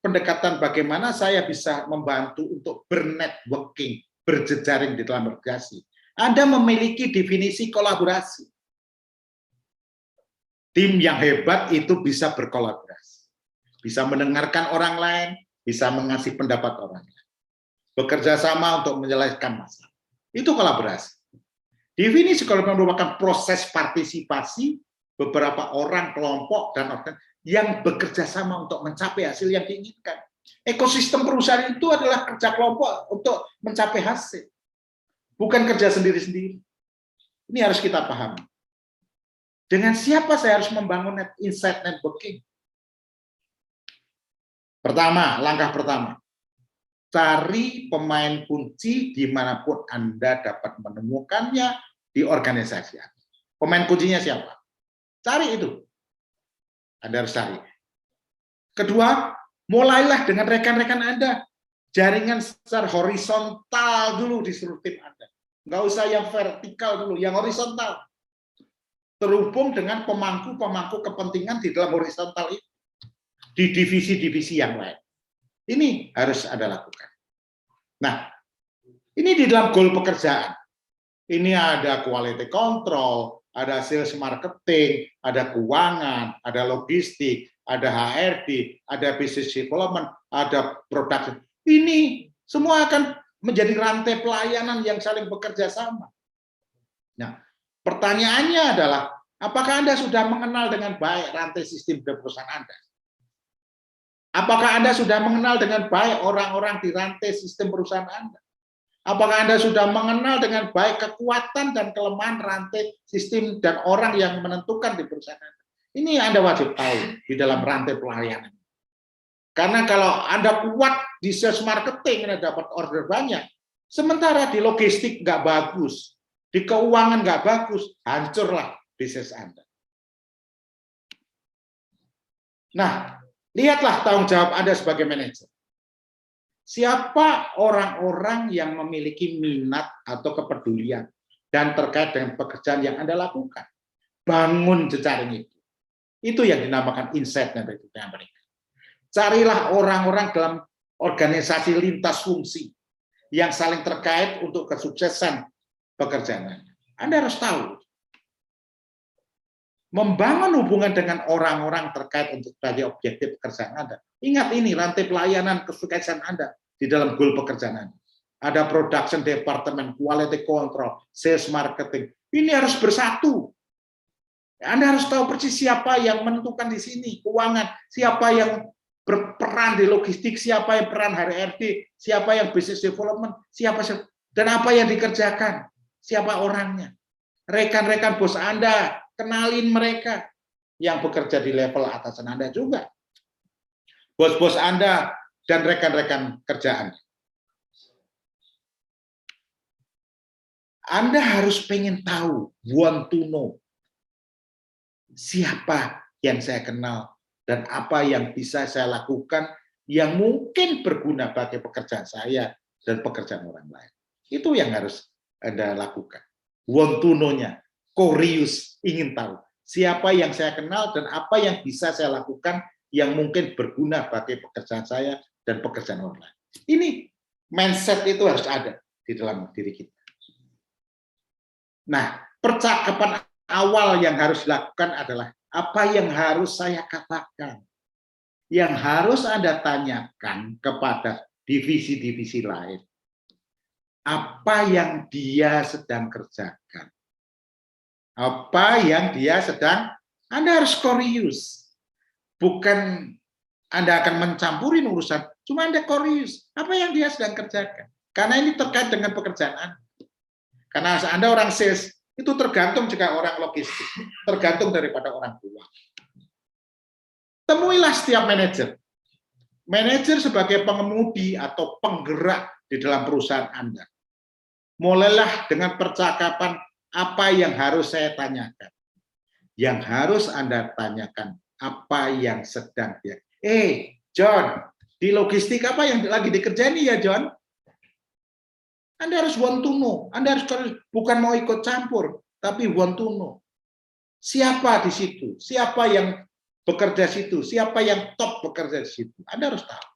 Speaker 1: pendekatan bagaimana saya bisa membantu untuk bernetworking, berjejaring di dalam organisasi, Anda memiliki definisi kolaborasi. Tim yang hebat itu bisa berkolaborasi, bisa mendengarkan orang lain, bisa mengasih pendapat orang lain, bekerja sama untuk menyelesaikan masalah. Itu kolaborasi. Definisi kolaborasi merupakan proses partisipasi beberapa orang, kelompok, dan organ yang bekerja sama untuk mencapai hasil yang diinginkan. Ekosistem perusahaan itu adalah kerja kelompok untuk mencapai hasil, bukan kerja sendiri-sendiri. Ini harus kita pahami. Dengan siapa saya harus membangun insight networking? Pertama, langkah pertama, cari pemain kunci dimanapun Anda dapat menemukannya di organisasi Anda. Pemain kuncinya siapa? Cari itu. Anda harus cari. Kedua, mulailah dengan rekan-rekan Anda. Jaringan secara horizontal dulu di seluruh tim Anda. Nggak usah yang vertikal dulu, yang horizontal. Terhubung dengan pemangku-pemangku kepentingan di dalam horizontal itu. Di divisi-divisi yang lain. Ini harus Anda lakukan. Nah, ini di dalam goal pekerjaan. Ini ada quality control, ada sales marketing, ada keuangan, ada logistik, ada HRD, ada business development, ada production. Ini semua akan menjadi rantai pelayanan yang saling bekerja sama. Nah, pertanyaannya adalah, apakah Anda sudah mengenal dengan baik rantai sistem di perusahaan Anda? Apakah Anda sudah mengenal dengan baik orang-orang di rantai sistem perusahaan Anda? Apakah Anda sudah mengenal dengan baik kekuatan dan kelemahan rantai sistem dan orang yang menentukan di perusahaan Anda? Ini Anda wajib tahu di dalam rantai pelayanan. Karena kalau Anda kuat di sales marketing, Anda dapat order banyak. Sementara di logistik nggak bagus, di keuangan nggak bagus, hancurlah bisnis Anda. Nah, lihatlah tanggung jawab Anda sebagai manajer. Siapa orang-orang yang memiliki minat atau kepedulian dan terkait dengan pekerjaan yang Anda lakukan? Bangun jejaring itu. Itu yang dinamakan insight-nya mereka. Carilah orang-orang dalam organisasi lintas fungsi yang saling terkait untuk kesuksesan pekerjaan. Anda harus tahu. Membangun hubungan dengan orang-orang terkait untuk sebagai objektif pekerjaan Anda. Ingat ini, rantai pelayanan kesuksesan Anda di dalam goal pekerjaan Anda. Ada production department, quality control, sales marketing. Ini harus bersatu. Anda harus tahu persis siapa yang menentukan di sini keuangan, siapa yang berperan di logistik, siapa yang peran HRD, siapa yang business development, dan apa yang dikerjakan, siapa orangnya. Rekan-rekan bos Anda, kenalin mereka yang bekerja di level atasan Anda juga. Bos-bos Anda dan rekan-rekan kerjaan. Anda harus pengen tahu, want to know, siapa yang saya kenal dan apa yang bisa saya lakukan yang mungkin berguna bagi pekerjaan saya dan pekerjaan orang lain. Itu yang harus Anda lakukan. Want to know-nya, curious, ingin tahu siapa yang saya kenal dan apa yang bisa saya lakukan yang mungkin berguna bagi pekerjaan saya dan pekerjaan orang lain. Ini mindset itu harus ada di dalam diri kita. Nah, percakapan awal yang harus dilakukan adalah apa yang harus saya katakan. Yang harus Anda tanyakan kepada divisi-divisi lain. Apa yang dia sedang kerjakan. Apa yang dia sedang, Anda harus curious. Bukan Anda akan mencampuri urusan, cuma Anda curious. Apa yang dia sedang kerjakan. Karena ini terkait dengan pekerjaan Anda. Karena Anda orang sales, itu tergantung juga orang logistik, tergantung daripada orang tua. Temuilah setiap manajer. Manajer sebagai pengemudi atau penggerak di dalam perusahaan Anda. Mulailah dengan percakapan apa yang harus saya tanyakan. Yang harus Anda tanyakan, apa yang sedang dia. John, di logistik apa yang lagi dikerjain ya, John? Anda harus want to know. Anda harus bukan mau ikut campur, tapi want to know. Siapa di situ? Siapa yang bekerja di situ? Siapa yang top bekerja di situ? Anda harus tahu.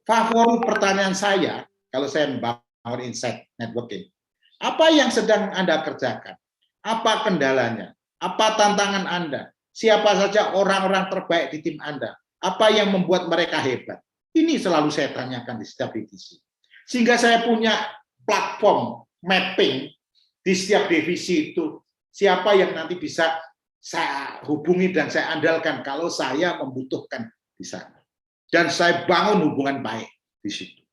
Speaker 1: Favorit pertanyaan saya, kalau saya membangun insight networking, apa yang sedang Anda kerjakan? Apa kendalanya? Apa tantangan Anda? Siapa saja orang-orang terbaik di tim Anda? Apa yang membuat mereka hebat? Ini selalu saya tanyakan di setiap divisi. Sehingga saya punya platform mapping di setiap divisi itu. Siapa yang nanti bisa saya hubungi dan saya andalkan kalau saya membutuhkan di sana. Dan saya bangun hubungan baik di situ.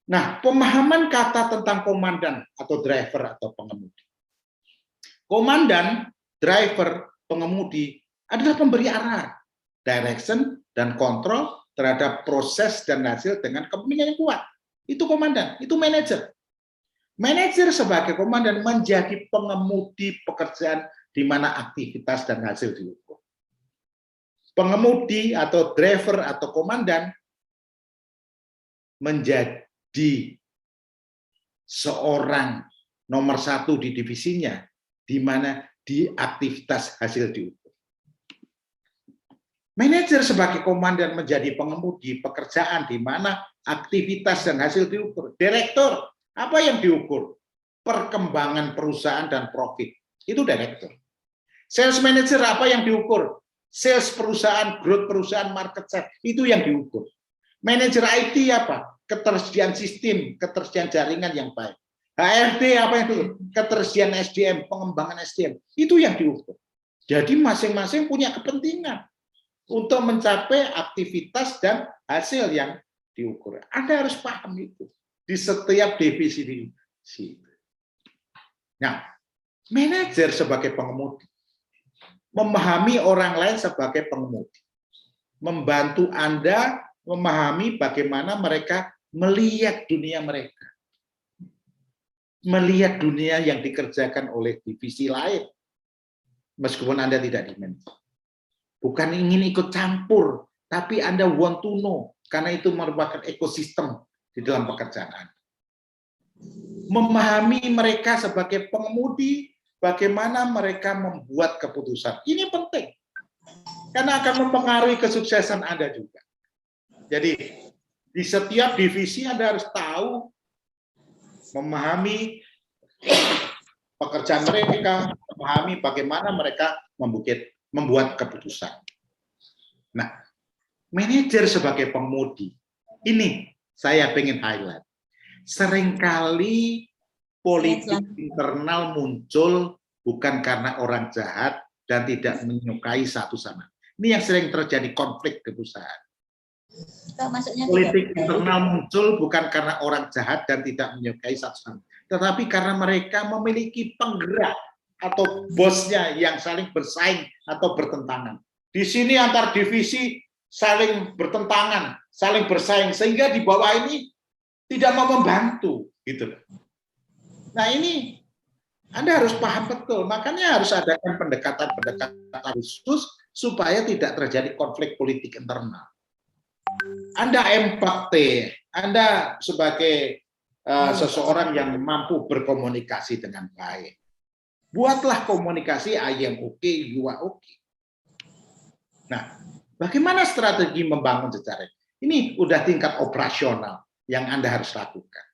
Speaker 1: Nah, pemahaman kata tentang komandan atau driver atau pengemudi. Komandan, driver, pengemudi adalah pemberi arah, direction, dan kontrol terhadap proses dan hasil dengan kepemimpinan yang kuat. Itu komandan, itu manajer. Manajer sebagai komandan menjadi pengemudi pekerjaan di mana aktivitas dan hasil diukur. Pengemudi atau driver atau komandan menjadi seorang nomor satu di divisinya, di mana di aktivitas hasil diukur. Manajer sebagai komandan menjadi pengemudi pekerjaan di mana aktivitas dan hasil diukur. Direktur, apa yang diukur? Perkembangan perusahaan dan profit. Itu direktur. Sales manager, apa yang diukur? Sales perusahaan, growth perusahaan, market share. Itu yang diukur. Manajer IT apa? Ketersediaan sistem, ketersediaan jaringan yang baik. HRD apa yang diukur? Ketersediaan SDM, pengembangan SDM. Itu yang diukur. Jadi masing-masing punya kepentingan untuk mencapai aktivitas dan hasil yang diukur. Anda harus paham itu di setiap divisi. Nah, manajer sebagai pengemudi memahami orang lain sebagai pengemudi, membantu Anda memahami bagaimana mereka melihat dunia mereka, melihat dunia yang dikerjakan oleh divisi lain, meskipun Anda tidak di manajer. Bukan ingin ikut campur, tapi Anda want to know, karena itu merupakan ekosistem di dalam pekerjaan Anda. Memahami mereka sebagai pengemudi bagaimana mereka membuat keputusan. Ini penting, karena akan mempengaruhi kesuksesan Anda juga. Jadi, di setiap divisi Anda harus tahu, memahami pekerjaan mereka, memahami bagaimana mereka membuat keputusan. Nah, manajer sebagai pemudi, ini saya ingin highlight. Seringkali politik internal muncul bukan karena orang jahat dan tidak menyukai satu sama. Ini yang sering terjadi konflik di perusahaan. Politik internal muncul bukan karena orang jahat dan tidak menyukai satu sama, tetapi karena mereka memiliki penggerak atau bosnya yang saling bersaing atau bertentangan. Di sini antar divisi saling bertentangan, saling bersaing, sehingga di bawah ini tidak mau membantu, gitu. Nah, ini Anda harus paham betul, makanya harus adakan pendekatan-pendekatan khusus supaya tidak terjadi konflik politik internal. Anda empati, Anda sebagai seseorang yang mampu berkomunikasi dengan baik. Buatlah komunikasi I am okay, you are okay. Nah, bagaimana strategi membangun jejaring? Ini udah tingkat operasional yang Anda harus lakukan.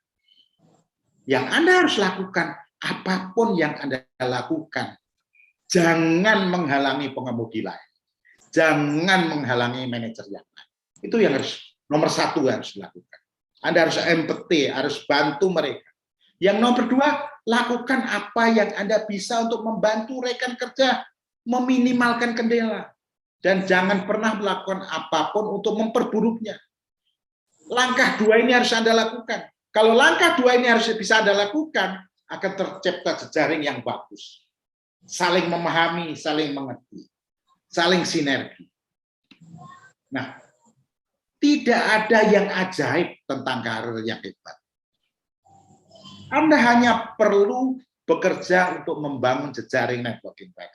Speaker 1: Yang Anda harus lakukan, apapun yang Anda lakukan, jangan menghalangi pengemudi lain. Jangan menghalangi manajer yang lain. Itu yang harus nomor satu harus dilakukan. Anda harus empati, harus bantu mereka. Yang nomor dua, lakukan apa yang Anda bisa untuk membantu rekan kerja meminimalkan kendala. Dan jangan pernah melakukan apapun untuk memperburuknya. Langkah dua ini harus Anda lakukan. Kalau langkah dua ini harus bisa Anda lakukan, akan tercipta jejaring yang bagus. Saling memahami, saling mengerti, saling sinergi. Nah, tidak ada yang ajaib tentang karir yang hebat. Anda hanya perlu bekerja untuk membangun jejaring networking baik.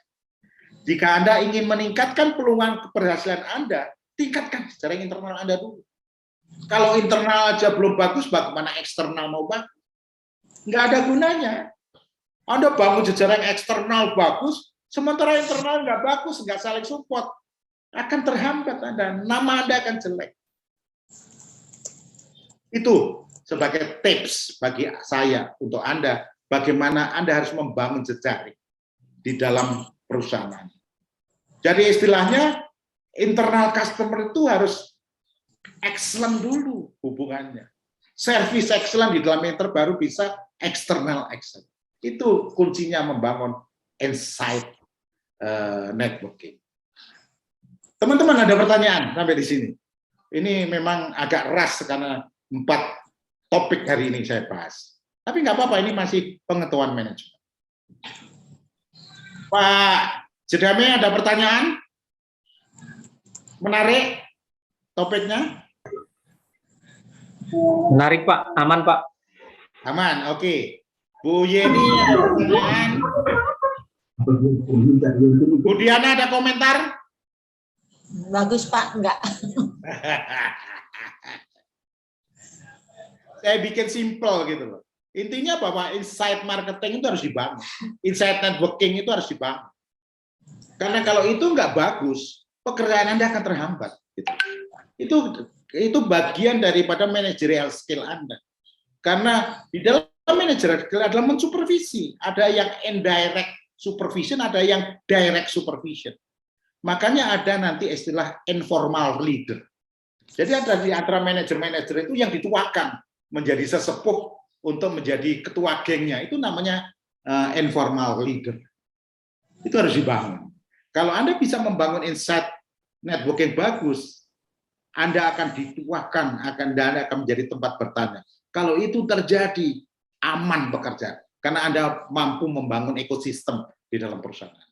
Speaker 1: Jika Anda ingin meningkatkan peluang keberhasilan Anda, tingkatkan jejaring internal Anda dulu. Kalau internal aja belum bagus, bagaimana eksternal mau bagus? Nggak ada gunanya. Anda bangun jejaring eksternal bagus, sementara internal nggak bagus, nggak saling support. Akan terhambat Anda, nama Anda akan jelek. Itu sebagai tips bagi saya untuk Anda, bagaimana Anda harus membangun jejaring di dalam perusahaan. Jadi istilahnya, internal customer itu harus excellent dulu hubungannya. Service excellent di dalam meter baru bisa external excellent. Itu kuncinya membangun insight networking. Teman-teman ada pertanyaan sampai di sini? Ini memang agak ras karena 4 topik hari ini saya bahas. Tapi nggak apa-apa, ini masih pengetahuan manajemen. Pak Jedame ada pertanyaan? Menarik topiknya?
Speaker 2: Menarik Pak, aman Pak.
Speaker 1: Aman, oke. Bu Yeni ada pertanyaan? Bu Diana ada komentar?
Speaker 3: Bagus Pak, enggak.
Speaker 1: Saya bikin simple gitu loh. Intinya bahwa insight marketing itu harus dibangun. Insight networking itu harus dibangun. Karena kalau itu nggak bagus, pekerjaan Anda akan terhambat. Gitu. Itu bagian daripada managerial skill Anda. Karena di dalam managerial skill adalah mensupervisi. Ada yang indirect supervision, ada yang direct supervision. Makanya ada nanti istilah informal leader. Jadi ada di antara manajer-manajer itu yang dituakan menjadi sesepuh untuk menjadi ketua gengnya, itu namanya informal leader. Itu harus dibangun. Kalau Anda bisa membangun insight networking bagus, Anda akan dituakan, Anda akan menjadi tempat bertanya. Kalau itu terjadi, aman bekerja, karena Anda mampu membangun ekosistem di dalam perusahaan.